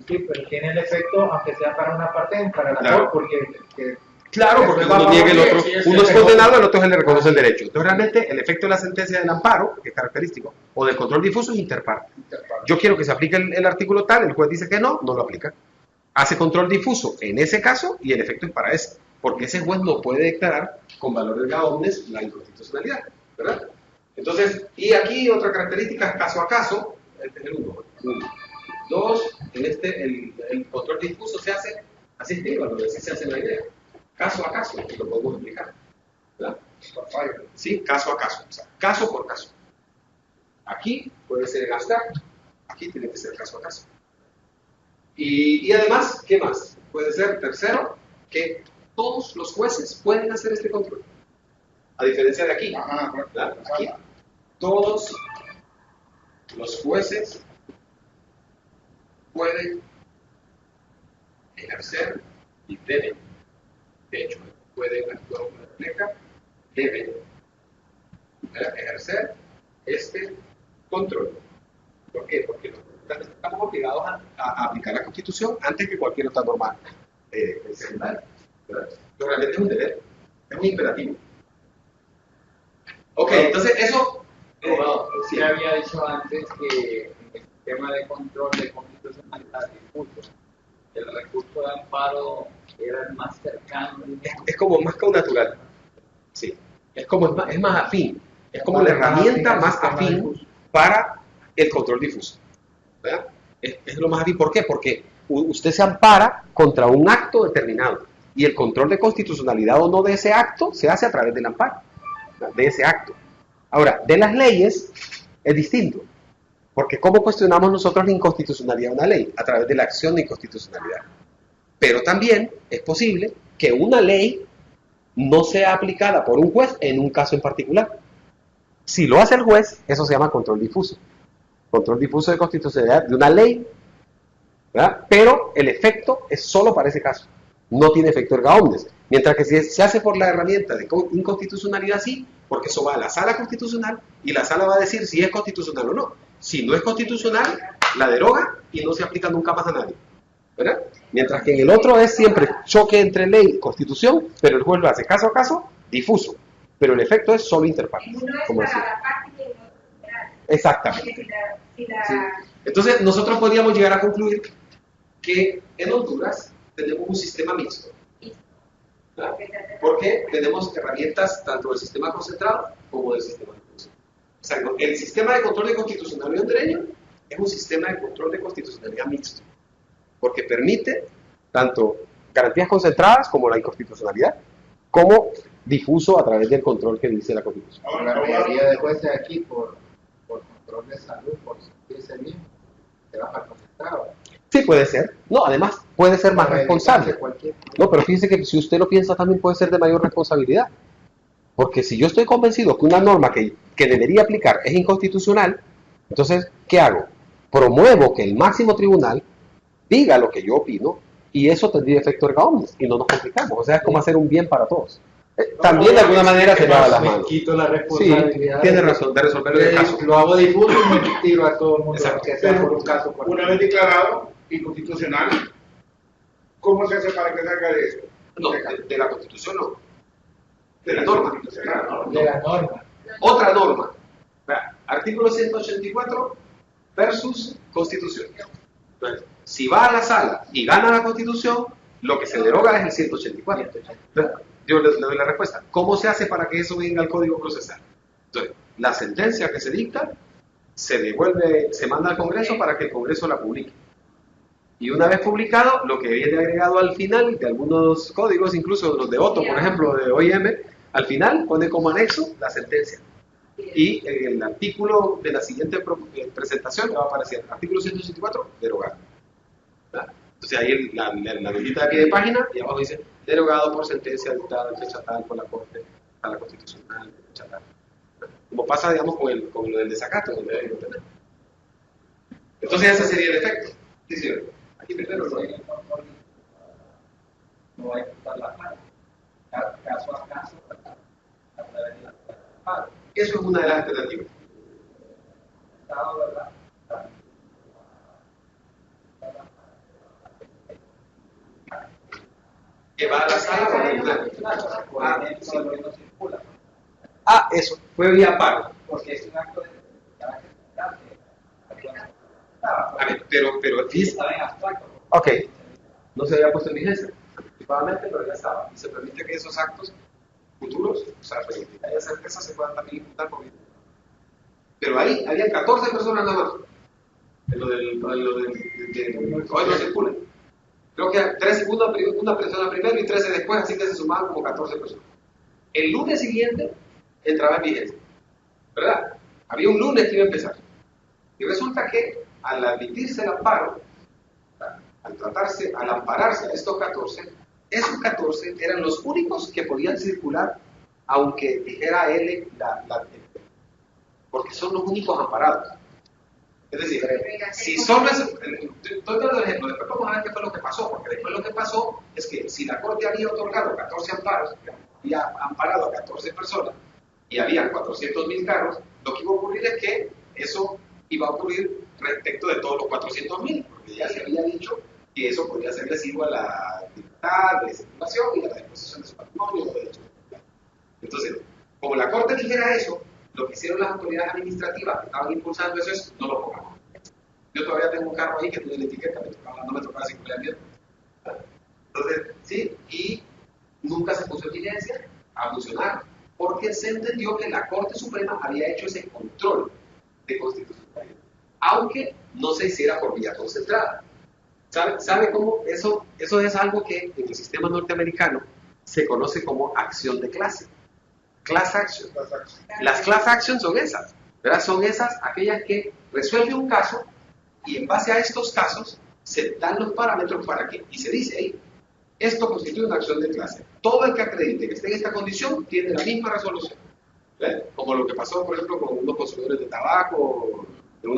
Sí, pero tiene el efecto, aunque sea para una parte, para la Claro. otra, porque Claro, porque uno niega el otro, uno es condenado, el otro se le reconoce el derecho. Entonces realmente el efecto de la sentencia del amparo, que es característico, o del control difuso es interparte. Yo quiero que se aplique el artículo tal, el juez dice que no lo aplica. Hace control difuso en ese caso y el efecto es para ese, porque ese juez no puede declarar con valores de omnes la inconstitucionalidad, ¿verdad? Entonces, y aquí otra característica es caso a caso, este es el 1. 2, en el control difuso se hace, así escríbalo, así se hace en la idea. Caso a caso, y lo podemos explicar, ¿verdad? Sí, caso a caso, o sea, caso por caso. Aquí puede ser en abstracto, aquí tiene que ser caso a caso. Y además, ¿qué más? Puede ser, tercero, que todos los jueces pueden hacer este control. A diferencia de aquí, ¿verdad? Aquí, todos los jueces pueden ejercer y deben, de hecho, pueden actuar como refleja, deben ejercer este control. ¿Por qué? Porque nosotros estamos obligados a aplicar la Constitución antes que cualquier otra norma secundaria. Pero realmente es un deber, es un imperativo. Ok, entonces eso... sí había dicho antes que en el sistema de control de constitucionalidad difuso, el recurso de amparo era el más cercano. Es como más natural. Sí. Es como es más afín. Es como la herramienta más afín para el control difuso. ¿Verdad? Es lo más afín. ¿Por qué? Porque usted se ampara contra un acto determinado. Y el control de constitucionalidad o no de ese acto se hace a través del amparo. De ese acto. Ahora, de las leyes es distinto. Porque ¿cómo cuestionamos nosotros la inconstitucionalidad de una ley? A través de la acción de inconstitucionalidad. Pero también es posible que una ley no sea aplicada por un juez en un caso en particular. Si lo hace el juez, eso se llama control difuso. Control difuso de constitucionalidad de una ley, ¿verdad? Pero el efecto es solo para ese caso. No tiene efecto erga omnes. Mientras que si se hace por la herramienta de inconstitucionalidad, sí, porque eso va a la sala constitucional y la sala va a decir si es constitucional o no. Si no es constitucional, la deroga y no se aplica nunca más a nadie. ¿Verdad? Mientras que en el otro es siempre choque entre ley y constitución, pero el juez lo hace caso a caso, difuso. Pero el efecto es solo interpartes. Uno es como para decía. la práctica y otro general. Exactamente. Si la Sí. Entonces, nosotros podríamos llegar a concluir que en Honduras tenemos un sistema mixto. ¿Verdad? Porque tenemos herramientas tanto del sistema concentrado como del sistema difuso. O sea, el sistema de control de constitucionalidad hondureño es un sistema de control de constitucionalidad mixto. Porque permite tanto garantías concentradas como la inconstitucionalidad, como difuso a través del control que dice la Constitución. La mayoría de jueces aquí, por control de salud, por sentirse bien, se va para el concentrado. Sí, puede ser. No, además, puede ser más responsable. No, pero fíjese que si usted lo piensa, también puede ser de mayor responsabilidad. Porque si yo estoy convencido que una norma que debería aplicar es inconstitucional, entonces, ¿qué hago? Promuevo que el máximo tribunal diga lo que yo opino y eso tendría efecto erga omnes y no nos complicamos. O sea, es como hacer un bien para todos. También de alguna manera se lava las Me manos. quito la Sí, responsabilidad. tiene razón de resolver el caso. Lo hago difuso y me tiro a todo el mundo, Exacto. que sea por un caso. Una vez declarado inconstitucional, ¿cómo se hace para que salga de eso? No, de la Constitución no. De la norma. De la norma. Otra norma. Vea, artículo 184 versus Constitución. Entonces, si va a la sala y gana la Constitución, lo que se deroga es el 184. Entonces, yo le doy la respuesta. ¿Cómo se hace para que eso venga al Código Procesal? Entonces, la sentencia que se dicta se devuelve, se manda al Congreso para que el Congreso la publique. Y una vez publicado, lo que viene agregado al final de algunos códigos, incluso los de Otto, por ejemplo, de OIM, al final pone como anexo la sentencia. Y el artículo de la siguiente presentación le va a aparecer artículo 184, derogado. ¿Verdad? Entonces ahí la notita de pie de página y abajo dice derogado por sentencia dictada en fecha tal por la Corte a la Constitucional, fecha tal. Como pasa, digamos, con lo del desacato, donde debe tener. Entonces ese sería el efecto. Sí, sí. Aquí primero no hay. No hay que estar la mano. Caso a caso, a través de la amparo. Eso es una de las alternativas. Estado, ¿verdad? Que va a la sala para regular. Por ejemplo, no circula. Ah, eso, fue vía amparo. Porque es un acto de carácter general. A ver, pero Estaba en abstracto. ok, no se había puesto en vigencia, anticipadamente, pero ya estaba. Y se permite que esos actos futuros, o sea, permitir que haya certeza, se puedan también imputar por vida. Pero ahí había 14 personas nada más. En lo del hoy no circula. Creo que una persona primero y 13 después, así que se sumaban como 14 personas. El lunes siguiente entraba en vigencia, ¿verdad? Había un lunes que iba a empezar. Y resulta que al admitirse el amparo, al ampararse a estos 14, esos 14 eran los únicos que podían circular, aunque dijera él porque son los únicos amparados. Es decir, si solo es, estoy dando el ejemplo, después vamos a ver qué fue lo que pasó, porque después lo que pasó es que si la Corte había otorgado 14 amparos, había amparado a 14 personas y había 400.000 carros, lo que iba a ocurrir es que eso iba a ocurrir respecto de todos los 400.000, porque ya se había dicho que eso podría ser lesivo a la libertad de circulación y a la disposición de su patrimonio. Entonces, como la Corte dijera eso, lo que hicieron las autoridades administrativas que estaban impulsando eso es no lo pongamos. Yo todavía tengo un carro ahí que tiene la etiqueta, no me tocaba circular bien. Entonces, sí, y nunca se puso en vigencia a funcionar, porque se entendió que la Corte Suprema había hecho ese control de constitucionalidad, aunque no se hiciera por vía concentrada. ¿Sabe cómo? Eso es algo que en el sistema norteamericano se conoce como acción de clase. Class action. Las class actions son esas, ¿verdad? Son esas, aquellas que resuelven un caso y en base a estos casos se dan los parámetros para que, y se dice ahí, esto constituye una acción de clase. Todo el que acredite que esté en esta condición tiene la misma resolución. ¿Ven? Como lo que pasó, por ejemplo, con unos consumidores de tabaco,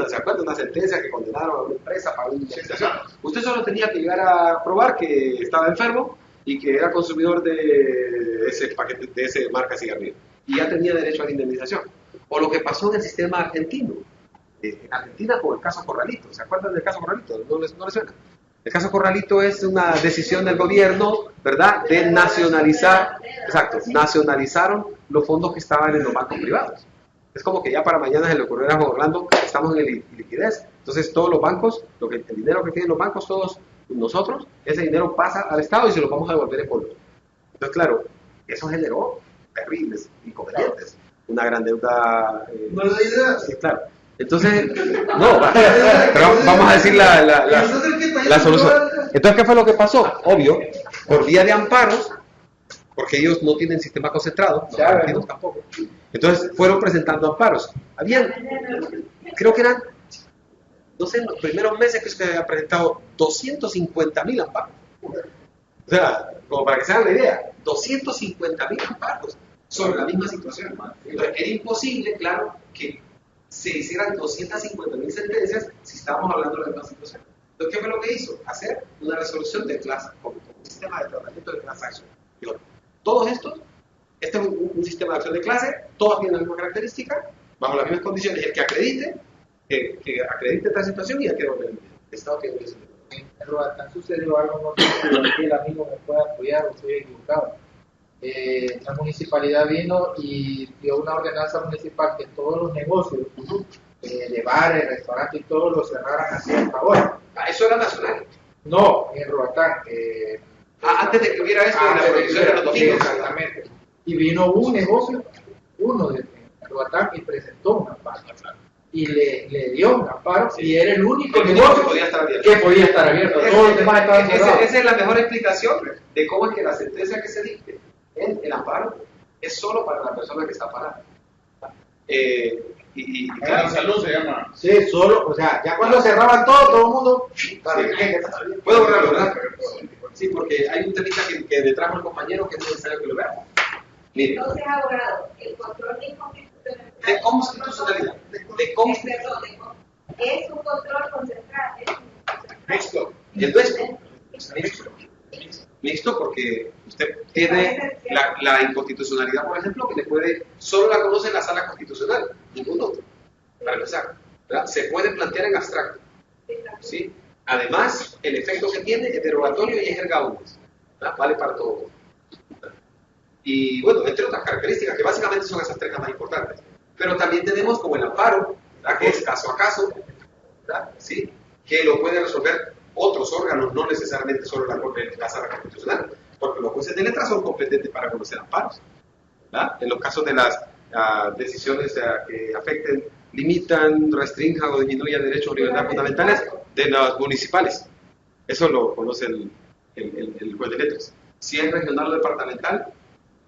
¿se acuerdan? Una sentencia que condenaron a una empresa para una indemnización. Usted solo tenía que llegar a probar que estaba enfermo y que era consumidor de ese paquete, de esa marca de cigarrillo, y ya tenía derecho a la indemnización. O lo que pasó en el sistema argentino, en Argentina por el caso Corralito. ¿Se acuerdan del caso Corralito? ¿No les suena? El caso Corralito es una decisión del gobierno, ¿verdad?, de nacionalizar, exacto, nacionalizaron los fondos que estaban en los bancos privados. Es como que ya para mañana se le ocurriera a Orlando, estamos en liquidez. Entonces todos los bancos, el dinero que tienen los bancos, todos nosotros, ese dinero pasa al Estado y se lo vamos a devolver en polvo. Entonces, claro, eso generó terribles inconvenientes. Una gran deuda. No es la idea. Sí, claro. Entonces, no, pero vamos a decir la solución. Entonces, ¿qué fue lo que pasó? Obvio, por vía de amparos, porque ellos no tienen sistema concentrado, los argentinos tampoco. Entonces, fueron presentando amparos. Habían, creo que eran, no sé, en los primeros meses que se había presentado 250.000 amparos. O sea, como para que se hagan la idea, 250.000 amparos sobre la misma situación. Entonces, era imposible, claro, que se hicieran 250.000 sentencias si estábamos hablando de la misma situación. Entonces, ¿qué fue lo que hizo? Hacer una resolución de clase, con un sistema de tratamiento de class action. Todos estos, este es un sistema de acción de clase, todos tienen la misma característica, bajo las mismas condiciones. El que acredite, esta situación y el que el Estado tiene que decidir. En Roatán sucedió algo, no sé si el amigo me puede apoyar o estoy equivocado. La municipalidad vino y dio una ordenanza municipal que todos los negocios de bares, restaurantes y todo lo cerraran así hasta ahora. Eso era nacional. No, en Roatán. Antes de que hubiera esto, la prohibición de los domingos. Exactamente. Y vino un negocio, uno de Roatán, y presentó una amparo. Y le dio un amparo, y era el único negocio que podía estar abierto. Todos los demás estaban cerrados. Esa es la mejor explicación de cómo es que la sentencia que se dicte en el amparo es solo para la persona que está parada. La salud se llama. Sí, solo, o sea, ya cuando cerraban todo el mundo. Puedo borrarlo, ¿verdad? Sí, porque hay un temita que le trajo el compañero que es necesario que lo veamos. Mire. Entonces, abogado, el control de inconstitucionalidad. De constitucionalidad. De constitucionalidad. Es un control concentrado. Mixto. Mixto porque usted tiene la inconstitucionalidad, por ejemplo, que le puede, solo la conoce en la sala constitucional, ningún otro, para empezar, ¿verdad? Se puede plantear en abstracto, ¿sí? Además, el efecto que tiene es derogatorio y es erga omnes, ¿verdad? Vale para todo. Y bueno, entre otras características, que básicamente son esas tres más importantes. Pero también tenemos como el amparo, ¿verdad? Que es caso a caso, ¿verdad? ¿Sí? Que lo puede resolver otros órganos, no necesariamente solo la sala constitucional, porque los jueces de letra son competentes para conocer amparos, ¿verdad? En los casos de las decisiones que afecten, limitan, restrinjan o disminuyan derechos o libertades fundamentales de las municipales. Eso lo conoce el juez de letras. Si es regional o departamental,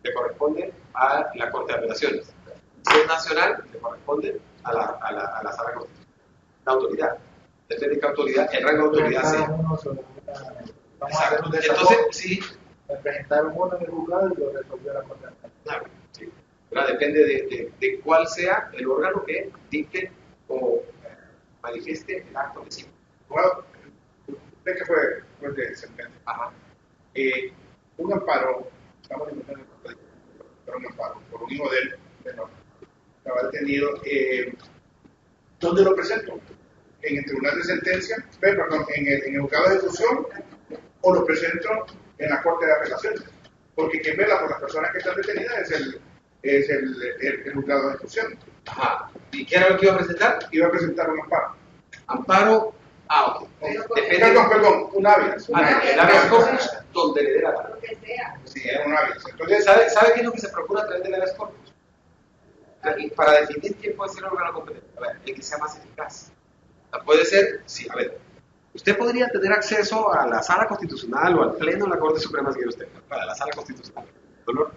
le corresponde a la Corte de Apelaciones. Si es nacional, le corresponde a la sala constitucional, la autoridad. Depende de qué autoridad, el rango de autoridad sea. Entonces, sí. Me presentaron uno en el juzgado y lo resolvió la Corte. Claro, sí. Pero depende de cuál sea el órgano que dicte o manifieste el acto lesivo. Bueno, usted que fue de sentencia. Ajá. Un amparo, estamos inventando un amparo por un hijo de él, menor, estaba detenido. ¿Dónde lo presento? ¿En el tribunal de sentencia? Perdón, en el juzgado de ejecución, o lo presento en la corte de apelaciones. Porque quien vela por las personas que están detenidas es el juzgado de ejecución. Ajá. ¿Y qué era lo que iba a presentar? Iba a presentar un amparo. Amparo. Ok. Depende. Perdón, un habeas. El habeas corpus donde le dé la gana. Lo que sea. Sí, es un habeas. Entonces, ¿Sabe qué es lo que se procura a través del habeas corpus? Para definir quién puede ser el órgano competente. A ver, el que sea más eficaz. Puede ser, sí, a ver, usted podría tener acceso a la sala constitucional o al pleno de la Corte Suprema, si quiere usted, para la sala constitucional,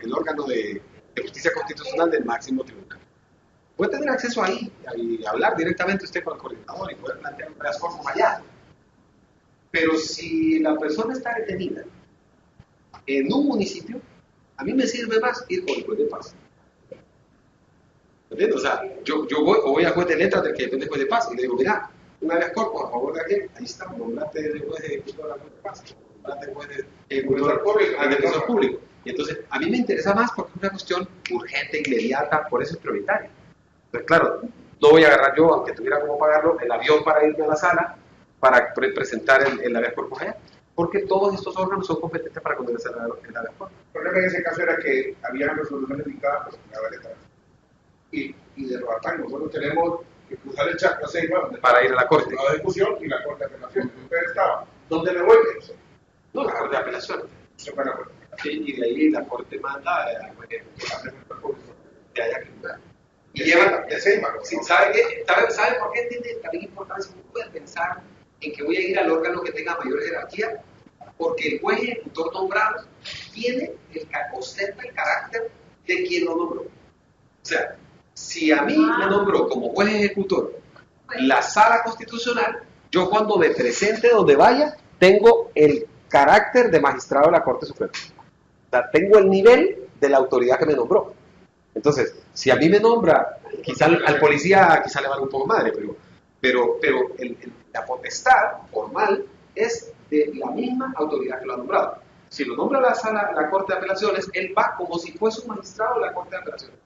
el órgano de justicia constitucional del máximo tribunal. Puede tener acceso ahí y hablar directamente usted con el coordinador y poder plantear un habeas corpus allá. Pero si la persona está detenida en un municipio, a mí me sirve más ir con el juez de paz. ¿Entiendes? O sea, yo voy a juez de letras del que depende del juez de paz y le digo, mira, un habeas corpus a favor de aquel, ahí está, nombrate el juez ejecutor al juez de paz, nombrate el juez ejecutor al defensor público. Y entonces, a mí me interesa más porque es una cuestión urgente, inmediata, por eso es prioritaria. Entonces, claro, no voy a agarrar yo, aunque tuviera como pagarlo, el avión para irme a la sala para presentar el habeas corpus allá, porque todos estos órganos son competentes para condenar el habeas corpus. el problema en ese caso era que había resoluciones dictadas por la letra. Y de Roatán, nosotros tenemos que cruzar el Chaco a Ceiba Para ir a la corte. La ejecución y la corte de apelación. Usted estaba. ¿Dónde me voy? No, la corte de apelación. Se fue a la corte. Sí, y de ahí la corte manda de allá que y lleva de Ceiba. Sí, ¿sabe por qué tiene también importancia? No puede pensar en que voy a ir al órgano que tenga mayor jerarquía, porque el juez ejecutor nombrado ostenta el carácter de quien lo nombró. O sea, si a mí me nombró como juez ejecutor la sala constitucional, yo cuando me presente donde vaya, tengo el carácter de magistrado de la Corte Suprema. O sea, tengo el nivel de la autoridad que me nombró. Entonces, si a mí me nombra, quizá al policía quizá le vale un poco madre, pero la potestad formal es de la misma autoridad que lo ha nombrado. Si lo nombra la Corte de Apelaciones, él va como si fuese un magistrado de la Corte de Apelaciones.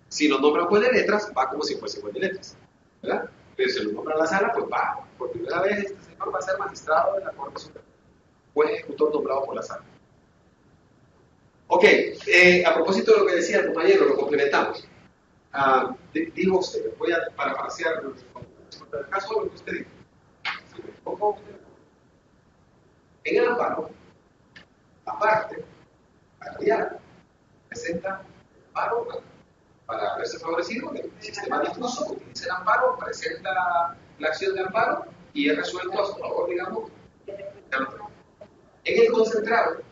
Si lo nombra juez de letras, va como si fuese juez de letras, ¿verdad? Pero si lo nombra la sala, pues va. Por primera vez este señor va a ser magistrado de la Corte Suprema. Juez ejecutor nombrado por la sala. Ok, a propósito de lo que decía el compañero, lo complementamos. Dijo usted, voy a parafrasear el caso de lo que usted dijo. Si me pongo en el amparo, aparte, la presenta amparo para verse favorecido, el sistema difuso utiliza el amparo, presenta la acción de amparo y es resuelto a su favor, digamos. En el concentrado,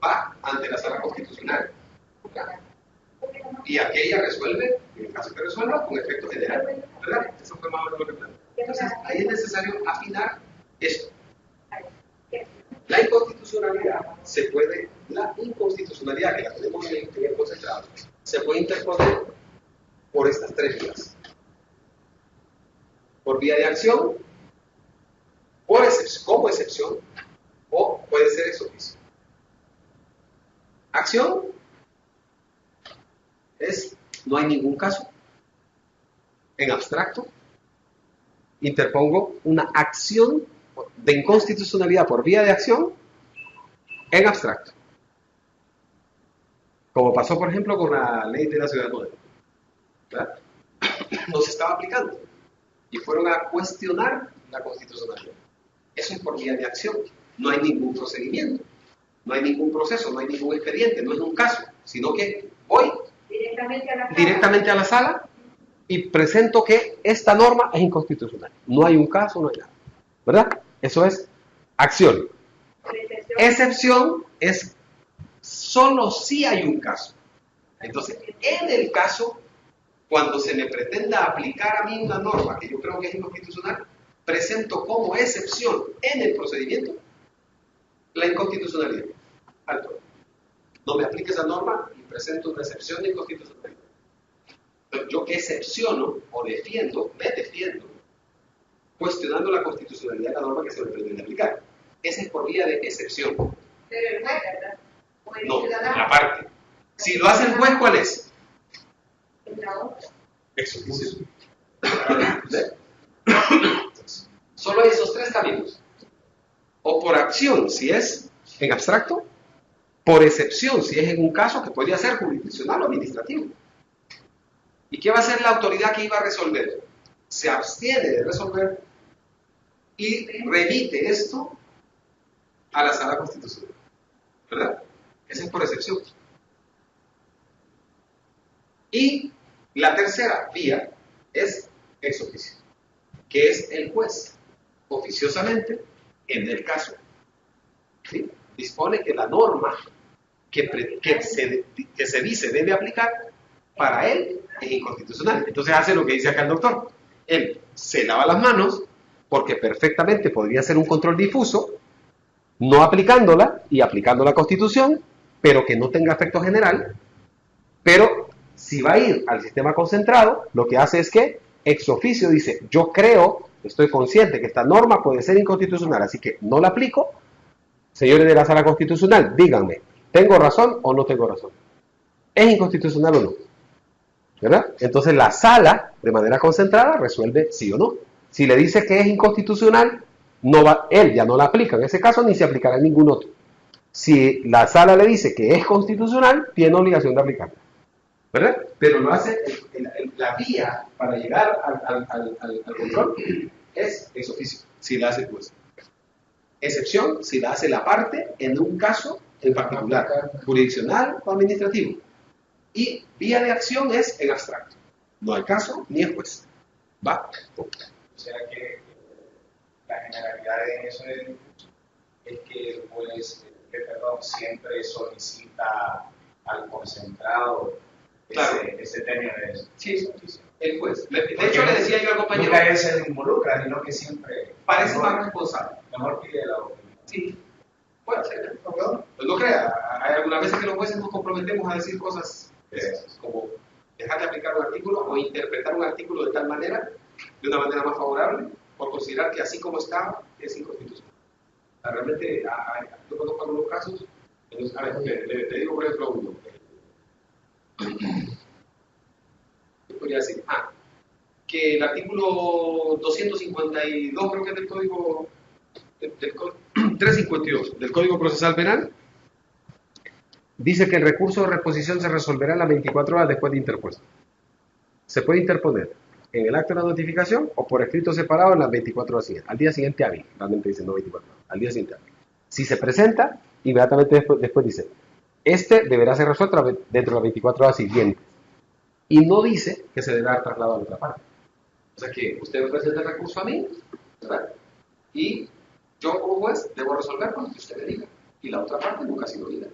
va ante la sala constitucional y aquella resuelve, en el caso que resuelva, con efecto general, ¿verdad? Eso fue más o menos lo que planteé. Entonces, ahí es necesario afinar esto. La inconstitucionalidad que la tenemos en el concentrado, se puede interponer por estas tres vías. Por vía de acción, como excepción, o puede ser ex oficio. Acción no hay ningún caso. En abstracto, interpongo una acción de inconstitucionalidad por vía de acción en abstracto. Como pasó, por ejemplo, con la ley de la ciudad moderna. ¿Verdad? No se estaba aplicando. Y fueron a cuestionar la constitucionalidad. Eso es por vía de acción. No hay ningún procedimiento. No hay ningún proceso, no hay ningún expediente, no es un caso, sino que voy directamente a la sala y presento que esta norma es inconstitucional. No hay un caso, no hay nada. ¿Verdad? Eso es acción. Excepción es solo si hay un caso. Entonces, en el caso, cuando se me pretenda aplicar a mí una norma que yo creo que es inconstitucional, presento como excepción en el procedimiento la inconstitucionalidad. Alto. No me aplique esa norma y presento una excepción de inconstitucionalidad. Entonces, yo excepciono o me defiendo cuestionando la constitucionalidad de la norma que se le pretende aplicar. Esa es por vía de excepción. Pero el juez, ¿verdad? O el No, ciudadano. la parte. Si lo hace el juez, ¿cuál es? Es la otra. Ex oficio. Solo hay esos tres caminos. O por acción, si es en abstracto, por excepción, si es en un caso que podría ser jurisdiccional o administrativo. ¿Y qué va a hacer la autoridad que iba a resolver? Se abstiene de resolver y remite esto a la sala constitucional. ¿Verdad? Esa es por excepción. Y la tercera vía es ex oficio, que es el juez, oficiosamente, en el caso. ¿Sí? Dispone que la norma que se dice debe aplicar, para él es inconstitucional. Entonces hace lo que dice acá el doctor. Él se lava las manos porque perfectamente podría ser un control difuso, no aplicándola y aplicando la Constitución, pero que no tenga efecto general. Pero si va a ir al sistema concentrado, lo que hace es que ex oficio dice, yo creo, estoy consciente que esta norma puede ser inconstitucional, así que no la aplico. Señores de la Sala Constitucional, díganme, ¿tengo razón o no tengo razón? ¿Es inconstitucional o no? ¿Verdad? Entonces la sala, de manera concentrada, resuelve sí o no. Si le dice que es inconstitucional, él ya no la aplica en ese caso, ni se aplicará en ningún otro. Si la sala le dice que es constitucional, tiene obligación de aplicarla. ¿Verdad? Pero lo hace, la vía para llegar al control es ex oficio, si la hace el juez. Excepción, si la hace la parte en un caso en particular, jurisdiccional o administrativo. Y vía de acción es en abstracto. No hay caso ni el juez. ¿Va? O sea que la generalidad de eso es que el juez, siempre solicita al concentrado ese término de sí, el juez. De hecho, le decía yo al compañero. Nunca él se involucra, sino que siempre. Parece más responsable. Mejor pide la opinión. Sí, puede ser. Pues no crea. Hay algunas veces que los jueces nos comprometemos a decir cosas como dejar de aplicar un artículo o interpretar un artículo de tal manera, de una manera más favorable, por considerar que así como está, es inconstitucional. Realmente, yo conozco algunos casos. A ver, le digo por ejemplo uno. Yo podría decir, que el artículo 252, creo que es del Código 352 del Código Procesal Penal, dice que el recurso de reposición se resolverá en las 24 horas después de interpuesto. Se puede interponer en el acto de la notificación o por escrito separado en las 24 horas siguientes. Al día siguiente hábil, realmente dice no 24 horas, al día siguiente hábil. Si se presenta, inmediatamente después dice, deberá ser resuelto dentro de las 24 horas siguientes. Y no dice que se deberá trasladar a la otra parte. O sea que usted me presenta el recurso a mí, ¿verdad? Y yo como juez debo resolver con lo que usted me diga. Y la otra parte nunca ha sido oída.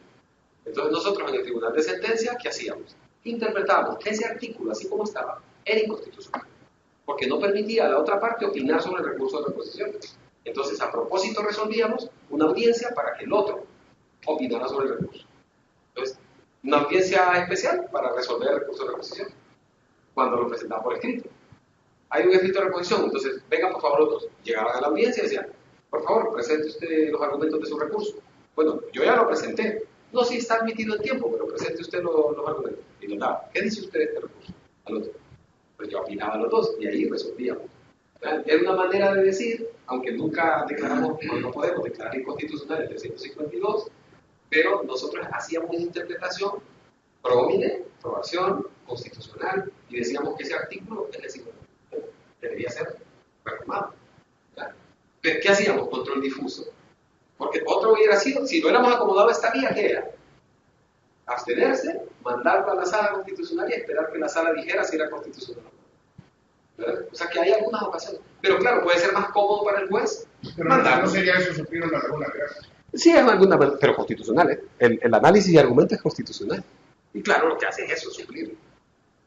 Entonces nosotros en el tribunal de sentencia, ¿qué hacíamos? Interpretábamos que ese artículo, así como estaba, era inconstitucional. Porque no permitía a la otra parte opinar sobre el recurso de reposición. Entonces a propósito resolvíamos una audiencia para que el otro opinara sobre el recurso. Entonces, una audiencia especial para resolver el recurso de reposición, cuando lo presentaba por escrito. Hay un escrito de reposición, entonces, vengan por favor los dos. Llegaban a la audiencia y decían, por favor, presente usted los argumentos de su recurso. Bueno, yo ya lo presenté. No, sí está admitido el tiempo, pero presente usted los argumentos. Y nos daba, ¿qué dice usted de este recurso? Al otro. Pues yo opinaba a los dos y ahí resolvíamos. Era una manera de decir, aunque nunca declaramos, no podemos declarar inconstitucional el 352, pero nosotros hacíamos una interpretación pro homine, pro acción, constitucional, y decíamos que ese artículo es decir, debería ser reformado. ¿Pero qué hacíamos? Control difuso. Porque otro hubiera sido, si no hubiéramos acomodado esta vía, ¿qué era? Abstenerse, mandarlo a la sala constitucional y esperar que la sala dijera si era constitucional. ¿Verdad? O sea que hay algunas ocasiones. Pero claro, puede ser más cómodo para el juez mandarlo. ¿No sería eso suplir una regla? Sí, es alguna, pero constitucional, ¿eh? El análisis y argumento es constitucional. Y claro, lo que hace es eso, suplir.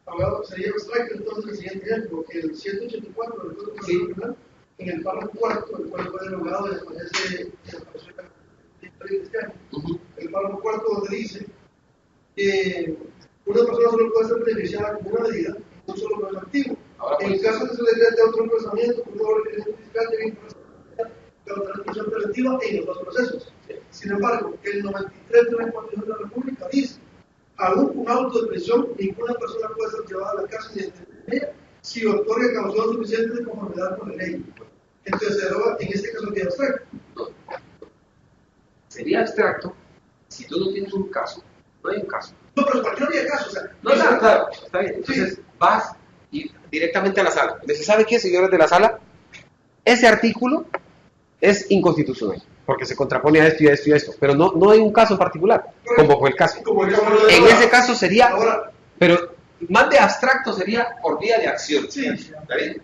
Ahora sería abstracto entonces el siguiente ejemplo, que el 184 del Código Procesal Penal, en el párrafo cuarto, el cual fue derogado y desapareció el párrafo cuarto donde dice que una persona solo puede ser beneficiada con una medida, no solo con el activo. Ahora, En el caso de que se le trate otro procesamiento, por favor, el fiscal debe procesar la transmisión preventiva en los dos procesos. Sin embargo, el 93 de la Constitución de la República dice: aún con auto de prisión, ninguna persona puede ser llevada a la cárcel ni detenida si otorga causa suficiente de conformidad con la ley. Entonces, se deroga en este caso que abstracto. Sería abstracto si tú no tienes un caso. No hay un caso. No, pero ¿por qué no había caso? O sea, No, claro, está bien. Entonces vas y directamente a la sala. Entonces, ¿sabe qué, señores de la sala? Ese artículo es inconstitucional, porque se contrapone a esto y a esto y a esto. Pero no hay un caso en particular, como fue el caso. En ese caso sería, ahora, pero más de abstracto sería por vía de acción. sí, ¿Está bien?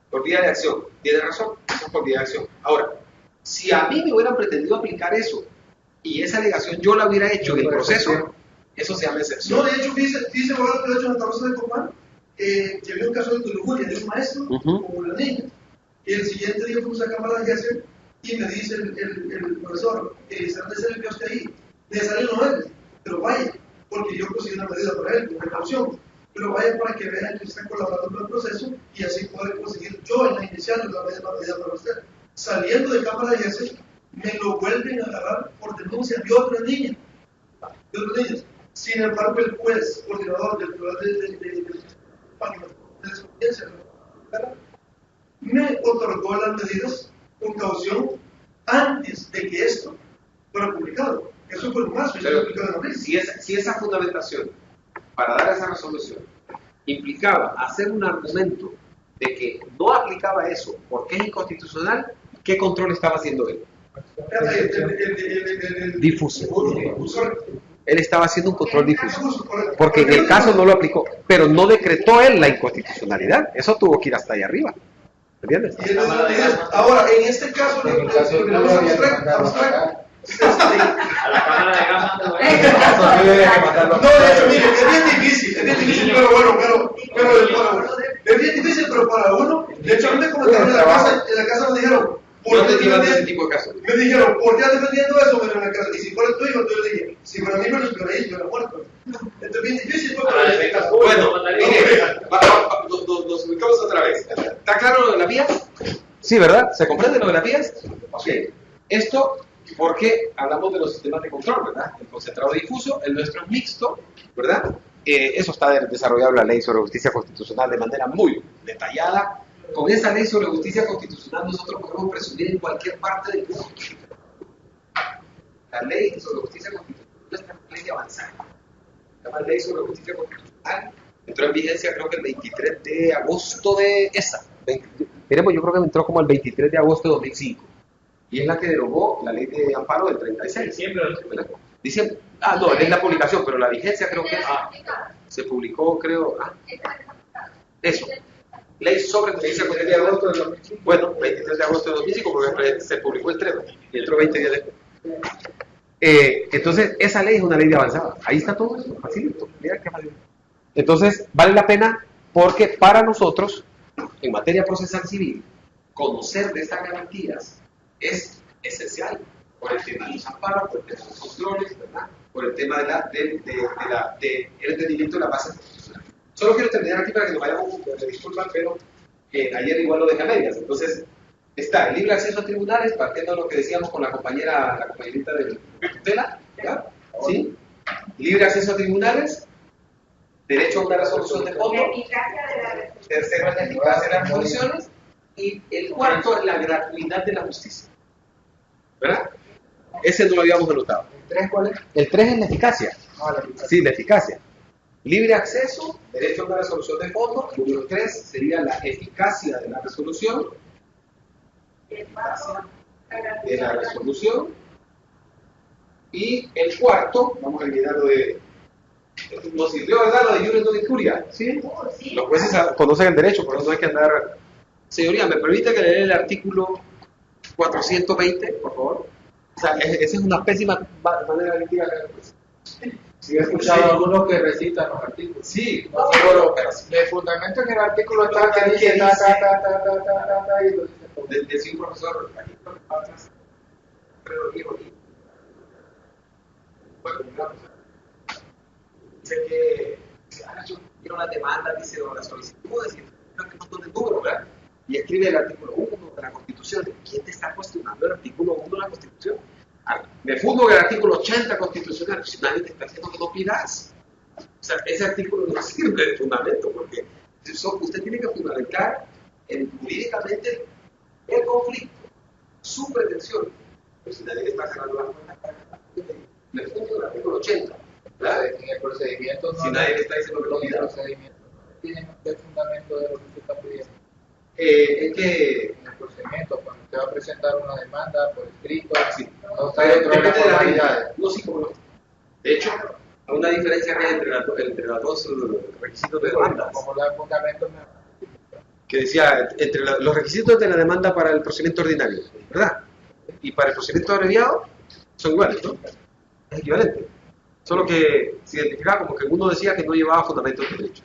Por vía de acción. Tiene razón, eso es por vía de acción. Ahora, si a mí me hubieran pretendido aplicar eso y esa alegación yo la hubiera hecho en el proceso, eso se llama excepción. no, de hecho, dice abogado que de hecho en Santa Rosa de Copán, llevé un caso de lujuria de un maestro con la niña. Y el siguiente día fuimos a cámara de Gesell y me dice el profesor, ¿dónde se le quedó usted ahí? Necesario no es, pero vaya, porque yo conseguí una medida para él, con precaución. Pero vaya para que vean que está colaborando con el proceso y así poder conseguir yo en la inicial la medida para usted. Saliendo de cámara de Gesell, me lo vuelven a agarrar por denuncia de otra niña. De otras niñas. Sin embargo, el juez, coordinador del Tribunal de Desobediencia, me otorgó las medidas con caución antes de que esto fuera publicado. Eso fue lo más publicado en la Si esa fundamentación para dar esa resolución implicaba hacer un argumento de que no aplicaba eso porque es inconstitucional, ¿qué control estaba haciendo él? Difuso. Él estaba haciendo un control difuso, porque en el caso no lo aplicó, pero no decretó él la inconstitucionalidad. Eso tuvo que ir hasta allá arriba. ¿Entiendes? Ahora, en este caso, En el caso de A la cámara de gas manda no, de hecho, mire, es bien difícil, pero bueno, es bien difícil, pero para uno, de hecho, a mí me comentaron en la casa me dijeron, No te llevas de ese tipo de casos. me dijeron, ¿por qué estás defendiendo eso? Pero en la casa, y si fuera tu hijo, entonces le dije, si fuera mi hijo, lo estuviera ahí, yo era muerto. Esto es bien difícil, pero en este caso. Bueno, mire, nos ubicamos otra vez. ¿Está claro lo de las vías? Sí, ¿verdad? ¿Se comprende lo de las vías? Ok. Esto porque hablamos de los sistemas de control, ¿verdad? El concentrado difuso, el nuestro es mixto, ¿verdad? Eso está desarrollado en la Ley sobre Justicia Constitucional de manera muy detallada. Con esa Ley sobre Justicia Constitucional nosotros podemos presumir en cualquier parte del mundo. La Ley sobre Justicia Constitucional es una ley avanzada. Se llama Ley sobre Justicia Constitucional. Entró en vigencia creo que el 23 de agosto de esa. Miremos, yo creo que entró como el 23 de agosto de 2005. Y es la que derogó la ley de amparo del 36. Diciembre. Diciembre. Ah, no, es la publicación, pero la vigencia creo que se publicó, creo. Eso. Ley sobre justicia constitucional. Bueno, 23 de agosto de 2005, porque se publicó el 3 y entró 20 días después. Entonces, esa ley es una ley de avanzada. Ahí está todo eso, facilito. Mira qué facilito. Entonces, vale la pena porque para nosotros, en materia procesal civil, conocer de estas garantías es esencial por el tema de los amparos, por el tema de los controles, ¿verdad? Por el tema del entendimiento de la base constitucional. Solo quiero terminar aquí para que nos vayamos, me disculpan, pero ayer igual lo dejé a medias. Entonces, está el libre acceso a tribunales, partiendo de lo que decíamos con la compañerita de tutela, ¿verdad? ¿Sí? Libre acceso a tribunales, derecho a una resolución de fondo, tercero es la eficacia de las resoluciones, y el cuarto es la gratuidad de la justicia. ¿Verdad? Ese no lo habíamos anotado. ¿El 3 cuál es? El 3 es la eficacia. Ah, la eficacia. Sí, la eficacia. Libre acceso, derecho a una resolución de fondo. El número 3 sería la eficacia de la resolución. De la resolución. Y el cuarto, vamos a olvidarlo de. Nos sirvió, ¿verdad? Lo de Iure no incuria. ¿Sí? Los jueces conocen el derecho, por eso no hay que andar. Señoría, ¿me permite que le dé el artículo 420, por favor? O sea, esa es una pésima manera de litigar. Sí, he escuchado algunos que recitan los artículos. Sí, No, pero me fundamento en el artículo está que dice y lo dice todo. Decía un profesor, aquí lo que pasa es pero digo, bueno, dice que yo quiero una demanda, dice, o la solicitud, un montón de números, ¿verdad? Y escribe el artículo 1 de la Constitución. ¿Quién te está cuestionando el artículo 1 de la Constitución? Me fundo el artículo 80 constitucional. Si nadie te está diciendo que no pidas. O sea, ese artículo no sirve de fundamento, porque usted tiene que fundamentar jurídicamente el conflicto, su pretensión. Pero si nadie le está cerrando las puertas, me fundo el artículo 80. ¿Verdad? En el procedimiento no. Si nadie le está diciendo que no En el pida. procedimiento no tiene el fundamento de lo que usted está pidiendo. Es que En el procedimiento, cuando usted va a presentar una demanda por escrito, sí, no está dentro de las depende de la formalidades. ley. No, sí, como no. De hecho, hay una diferencia que hay entre los dos requisitos de demandas. Como la fundamento Que decía, entre los requisitos de la demanda para el procedimiento ordinario, ¿verdad? Y para el procedimiento abreviado son iguales, ¿no? Es equivalente. Solo que se identificaba como que uno decía que no llevaba fundamento de derecho.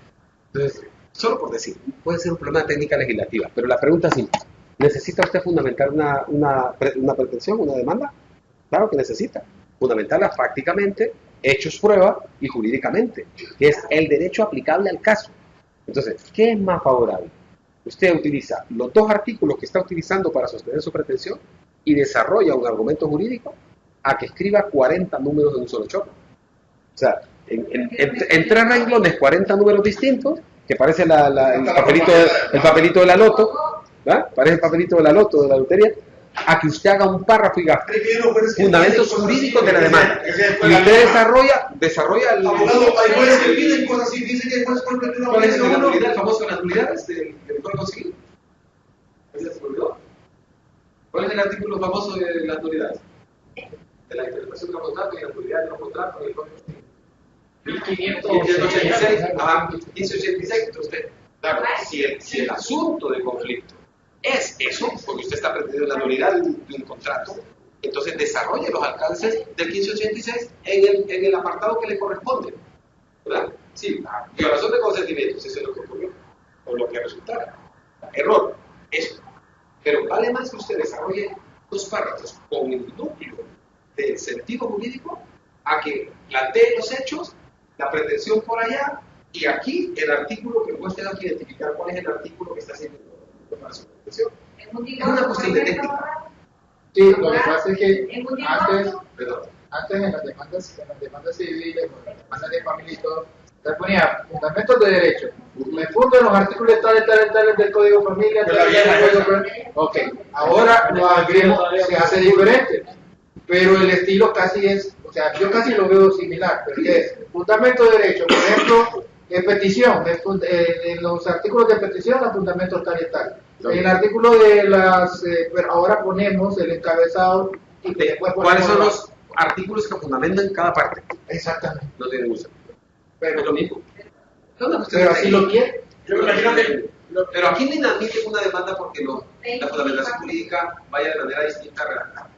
Entonces, solo por decir, puede ser un problema de técnica legislativa, pero la pregunta es simple. ¿Necesita usted fundamentar una pretensión, una demanda? Claro que necesita. Fundamentarla prácticamente, hechos prueba y jurídicamente, que es el derecho aplicable al caso. Entonces, ¿qué es más favorable? Usted utiliza los dos artículos que está utilizando para sostener su pretensión y desarrolla un argumento jurídico a que escriba 40 números en un solo choque. O sea, en 3 renglones 40 números distintos, que parece el papelito de la loto, ¿verdad? Parece el papelito de la loto, de la lotería, a que usted haga un párrafo y diga fundamentos jurídicos de la demanda. Y usted desarrolla el... Abogado, hay jueces que piden cosas así, dice que hay jueces que piden ¿Cuál es la uno. nulidad, el famoso de las nulidades del Código Civil? ¿Ese se olvidó? ¿Cuál es el artículo famoso de las nulidades? De la interpretación de los contratos y la nulidad de los contratos del Código Civil. 1586, 1586, usted. Claro, si el asunto del conflicto es eso, porque usted está pretendiendo la nulidad de un contrato, entonces desarrolle los alcances del 1586 en el apartado que le corresponde. ¿Verdad? Sí, violación de consentimiento, si eso es lo que ocurrió, o lo que resultara. Error, eso. Pero vale más que usted desarrolle 2 párrafos con el núcleo del sentido jurídico a que plantee los hechos, la pretensión por allá, y aquí el artículo que usted tenga que identificar cuál es el artículo que está haciendo para su pretensión. En un Es una cuestión de técnica. Sí, lo que pasa es que En un antes en las demandas civiles, en las demandas de familia y todo, se ponía fundamentos de derecho. Me fundo en los artículos tales del Código Familia, Ok, ahora lo agregamos, se hace diferente, pero el estilo casi es, o sea, yo casi lo veo similar, porque es fundamento de derecho, por ejemplo, en petición, en los artículos de petición, los fundamentos tal y tal. En el artículo de las, pero ahora ponemos el encabezado y después ¿Cuáles son ponemos los artículos que fundamentan cada parte? exactamente. No tiene uso. Pero es lo mismo. Pero así lo quiere. Yo me imagino que Pero aquí no admite una demanda porque la fundamentación jurídica vaya de manera distinta a redactar.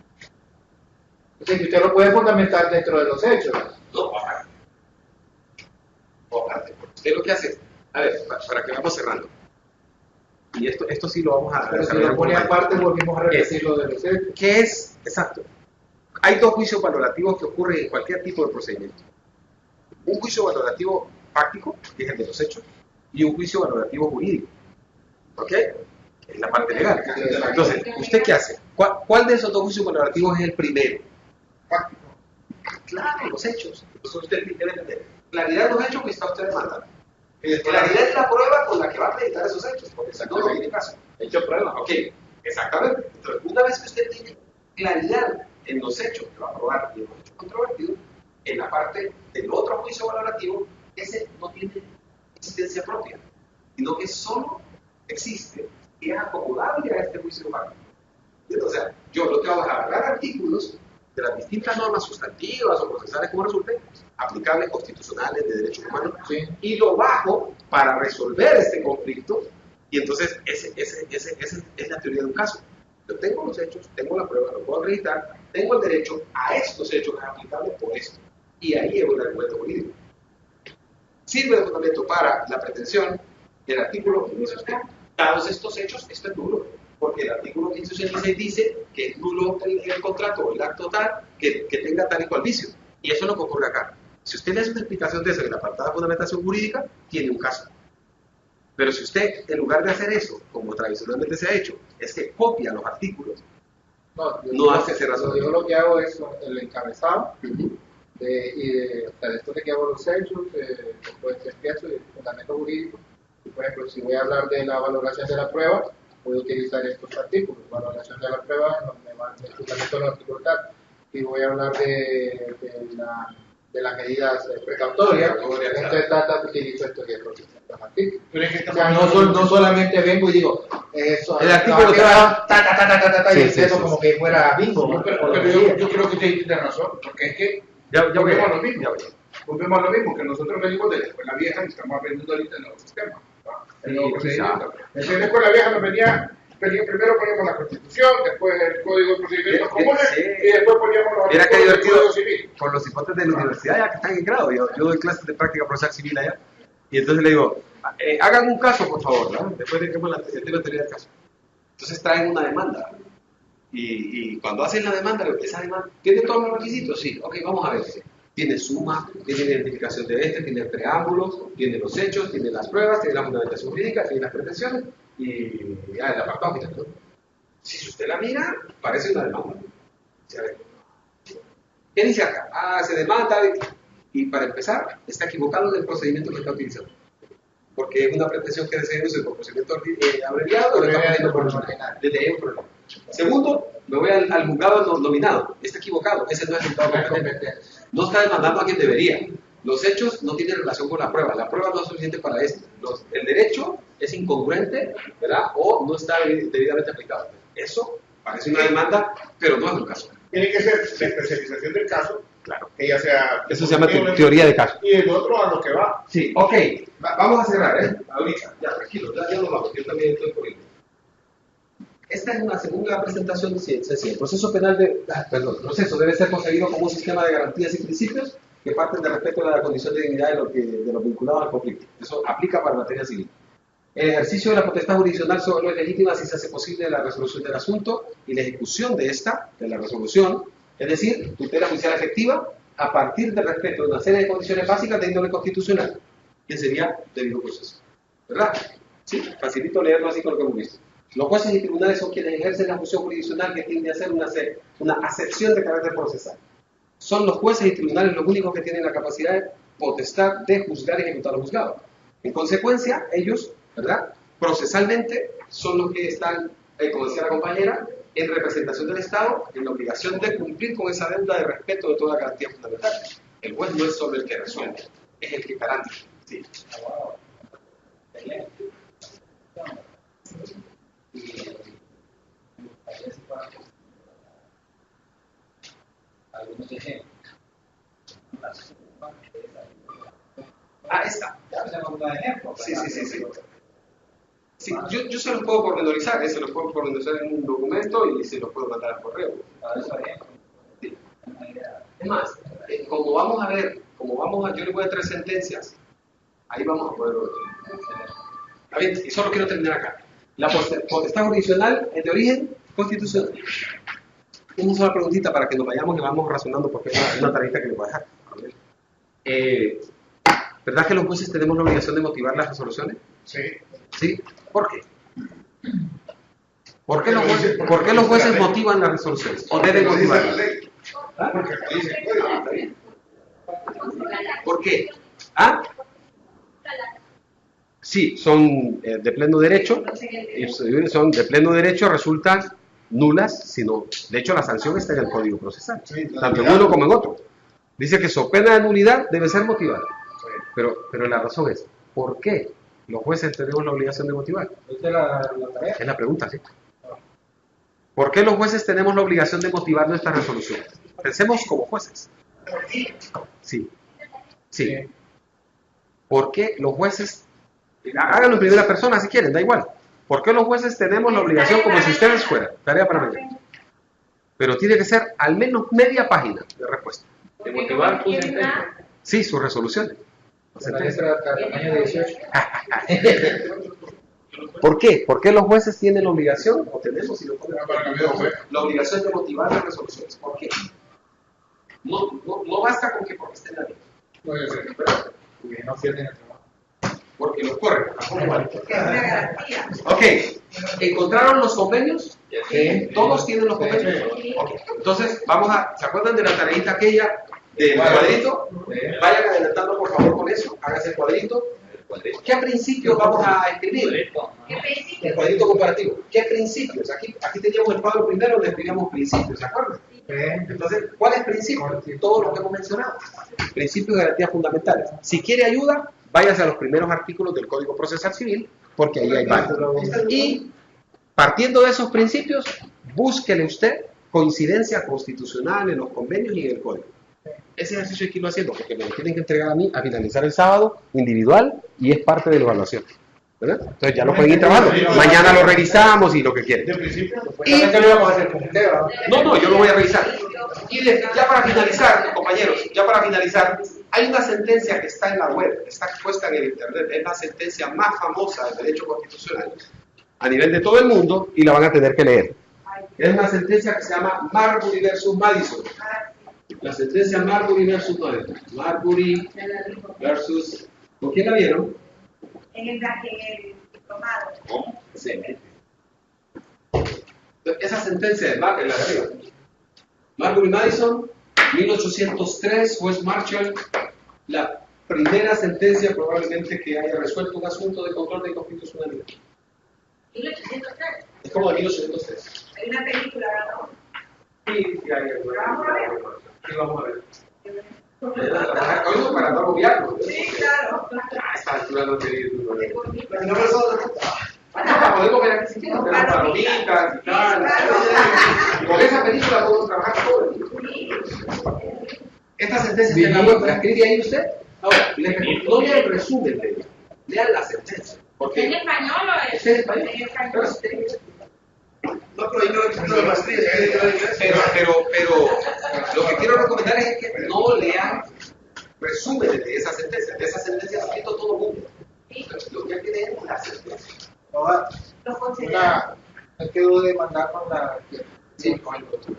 O sea, que usted lo puede fundamentar dentro de los hechos. No, aparte. Usted lo que hace, a ver, para que vamos cerrando. Y esto sí lo vamos a Pero si desarrollar lo pone un poco más. aparte, volvimos a repetir lo de los hechos. ¿Qué es? Exacto. Hay 2 juicios valorativos que ocurren en cualquier tipo de procedimiento. Un juicio valorativo práctico, que es el de los hechos, y un juicio valorativo jurídico. ¿Ok? Es la parte legal. Entonces, ¿usted qué hace? ¿Cuál de esos 2 juicios valorativos es el primero? Práctico. Claro, los hechos. Entonces usted debe entender. Claridad de los hechos que está usted demandando. Claridad es la prueba con la que va a acreditar esos hechos, porque si no, no tiene caso. Hecho prueba. Ok, exactamente. Entonces, una vez que usted tiene claridad en los hechos que va a probar y en los hechos controvertidos, en la parte del otro juicio valorativo, ese no tiene existencia propia, sino que solo existe y es acomodable a este juicio valorativo. O sea, yo lo que hago es agarrar artículos de las distintas normas sustantivas o procesales como resulten, aplicables constitucionales de derechos humanos, y lo bajo para resolver este conflicto, y entonces esa es la teoría de un caso. Yo tengo los hechos, tengo la prueba, lo puedo acreditar, tengo el derecho a estos hechos que es aplicable por esto, y ahí llevo el argumento jurídico. Sirve de fundamento para la pretensión del artículo que dice usted. Dados estos hechos, esto es nulo, porque el artículo 1586 dice que es nulo el contrato o el acto tal que tenga tal y cual vicio. Y eso es lo que ocurre acá. Si usted le hace una explicación de eso en la apartada de fundamentación jurídica, tiene un caso. Pero si usted, en lugar de hacer eso, como tradicionalmente se ha hecho, es que copia los artículos, no hace ese razonamiento. Yo lo que hago es el encabezado, después de que hago los hechos, después empiezo el fundamento jurídico. Y, por ejemplo, si voy a hablar de la valoración de la prueba, voy a utilizar estos artículos: valoración de la prueba, el fundamento del artículo tal. Y voy a hablar de las medidas precautorias, entonces utilizo estos artículos. O sea, no solamente vengo y digo, el artículo que va y empiezo como que fuera bingo. Pero yo creo que usted tiene razón, porque es que volvemos a lo mismo. Volvemos a lo mismo, que nosotros venimos de la escuela vieja y estamos aprendiendo ahorita el nuevo sistema. El nuevo procedimiento. Entonces, en la escuela vieja nos venía, primero poníamos la Constitución, después el Código de Procedimientos Comunes y después poníamos los artículos del Código Civil. Con los hipotes de la universidad ya que están en grado. Yo doy clases de práctica procesal civil allá. Y entonces le digo, hagan un caso, por favor, ¿no? Después de que hemos la teoría del caso. Entonces traen una demanda. Y cuando hacen la demanda, esa demanda, ¿tiene todos los requisitos? Sí, ok, vamos a ver. Tiene suma, tiene identificación de tiene preámbulos, tiene los hechos, tiene las pruebas, tiene la fundamentación jurídica, tiene las pretensiones y el apartado final, ¿no? Si usted la mira, parece una demanda. ¿Qué dice acá? Se demanda y para empezar, está equivocado en el procedimiento que está utilizando. Porque es una pretensión que desea usar por procedimiento abreviado, le está poniendo por ordinal. Desde ahí un problema. Segundo, me voy al juzgado nominado. Está equivocado, ese no es el juzgado competente. No está demandando a quien debería. Los hechos no tienen relación con la prueba no es suficiente para esto. El derecho es incongruente, ¿verdad? O no está debidamente aplicado. Eso parece una demanda, pero no es un caso. Tiene que ser la especialización del caso. Claro. Que ya sea. Eso se llama teoría de caso. Y el otro a lo que va. Sí, ok. Vamos a cerrar, ¿eh? Ahorita, ya, tranquilo, ya nos vamos. Yo también estoy por ahí. Esta es una segunda presentación de ciencia. El proceso penal el proceso debe ser concebido como un sistema de garantías y principios que parten del respeto de la condición de dignidad de los vinculados al conflicto. Eso aplica para materia civil. El ejercicio de la potestad jurisdiccional solo es legítima si se hace posible la resolución del asunto y la ejecución de la resolución, es decir, tutela judicial efectiva, a partir del respeto de una serie de condiciones básicas de índole constitucional, que sería debido proceso. ¿Verdad? Sí, facilito leerlo así con lo que hemos visto. Los jueces y tribunales son quienes ejercen la función jurisdiccional que tiende a ser una acepción de carácter procesal. Son los jueces y tribunales los únicos que tienen la capacidad potestad de juzgar y ejecutar los juzgados. En consecuencia, ellos, ¿verdad?, procesalmente son los que están, como decía la compañera, en representación del Estado, en la obligación de cumplir con esa deuda de respeto de toda garantía fundamental. El juez no es solo el que resuelve, es el que garantiza. Sí. Algunos ejemplos. Está. Ya tenemos un ejemplo. Sí. Sí, yo se los puedo pormenorizar, se los puedo pormenorizar en un documento y se los puedo mandar al correo. Sí. Es más, como vamos a ver, yo le voy a traer sentencias, ahí vamos a poder ver. Está bien, y solo quiero terminar acá. La potestad jurisdiccional es de origen constitucional. Una sola preguntita para que nos vayamos y vamos razonando porque es una tarjeta que le voy a dejar. ¿Verdad que los jueces tenemos la obligación de motivar las resoluciones? Sí. ¿Sí? ¿Por qué? ¿Por qué los jueces motivan las resoluciones? ¿O deben motivarlas? ¿Ah? ¿Por qué? ¿Ah? Sí, son de pleno derecho, resultan nulas, sino, de hecho la sanción está en el Código Procesal, tanto en uno como en otro. Dice que so pena de nulidad debe ser motivada, pero la razón es, ¿por qué los jueces tenemos la obligación de motivar? Es la pregunta, ¿sí? ¿Por qué los jueces tenemos la obligación de motivar nuestras resoluciones? Pensemos como jueces. Sí. ¿Por qué los jueces, háganlo en primera persona si quieren, da igual. ¿Por qué los jueces tenemos la obligación como si ustedes fueran? Tarea para mañana. Pero tiene que ser al menos media página de respuesta. De motivar tu sentencia. Sí, sus resoluciones. ¿Por qué? ¿Por qué los jueces tienen la obligación, o tenemos, si lo ponemos, la obligación de motivar las resoluciones? ¿Por qué? No basta con que porque esté en la ley. No pierden el trabajo. porque los corren. Tampoco vale. Es una garantía. Ok, ¿encontraron los convenios? Sí. ¿Todos tienen los convenios? Ok, entonces vamos a, ¿se acuerdan de la tareita aquella del cuadrito? Vayan adelantando por favor con eso, háganse el cuadrito. ¿Qué principios vamos a escribir? ¿Qué El principio? cuadrito comparativo. ¿Qué principios? Aquí teníamos el cuadro primero donde escribíamos principios, ¿se acuerdan? Entonces, ¿cuáles principios? Todos los que hemos mencionado. Principios de garantías fundamentales. Si quiere ayuda, váyase a los primeros artículos del Código Procesal Civil, porque ahí hay varios. Y partiendo de esos principios, búsquele usted coincidencia constitucional en los convenios y en el código. Ese ejercicio hay que irlo haciendo porque me lo tienen que entregar a mí a finalizar el sábado, individual, y es parte de la evaluación. ¿Verdad? Entonces ya lo pueden ir trabajando. Mañana lo revisamos y lo que quieran. De principio, Y, ¿Qué lo íbamos a hacer con usted, va? no, yo lo voy a revisar. Y ya para finalizar, compañeros, ya para finalizar, hay una sentencia que está en la web, está puesta en el internet, es la sentencia más famosa del derecho constitucional a nivel de todo el mundo y la van a tener que leer. Es una sentencia que se llama Marbury versus Madison. La sentencia Marbury versus Madison. Marbury versus... ¿Con quién la vieron? En el diplomado. Excelente. Esa sentencia es la de arriba. Marbury Madison, 1803, juez Marshall, la primera sentencia probablemente que haya resuelto un asunto de control de inconstitucionalidad. 1803. Es como de 1803. Hay una película, ¿verdad? Sí, sí, hay Vamos a ver. Sí, vamos a ver. Oigo, para no agobiarnos. Sí, claro. A esta altura no te digo. Pero no nosotros. Bueno, podemos ver aquí si quieren, pero palomitas y tal. Con esa película podemos trabajar todo el día. Esta sentencia está en la web, ¿la escribe ahí usted? Ahora, no lea el resumen de ella, lean la sentencia. ¿En Porque español o es en español. en español? No, pero ahí no hay maestría. Pero lo que quiero recomendar es que no lean resúmenes de esa sentencia. De esa sentencia ha escrito todo el mundo. Lo que hay que leer es la sentencia. Ahora, Lo consideramos. me quedo de mandarnos la... Sí, con el doctor.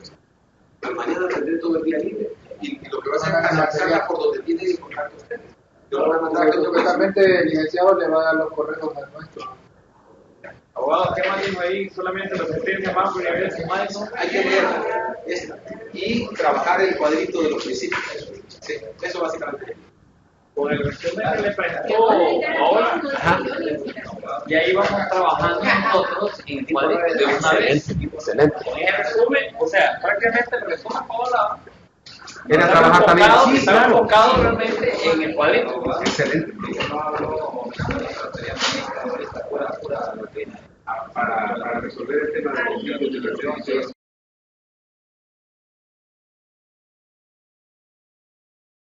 Mañana tendré todo el día libre y lo que voy a hacer es analizarla por donde tienen en contacto ustedes. Yo lo voy a mandar con Supuestamente el licenciado le va a dar los correos al nuestro. Abogado, ¿qué más dijo ahí? Solamente la sentencia más por nivel de Madison. Hay que leerla esta, y trabajar el cuadrito de los principios. Sí, eso básicamente. Con el resumen que le prestó ahora, y ahí vamos trabajando nosotros en cuadritos de una vez. Excelente. Con el resumen, o sea, prácticamente el resumen ahora Era trabajar también. Sí, estaba claro. enfocado realmente en el cuadrito. Excelente. Para resolver el tema de conflictos de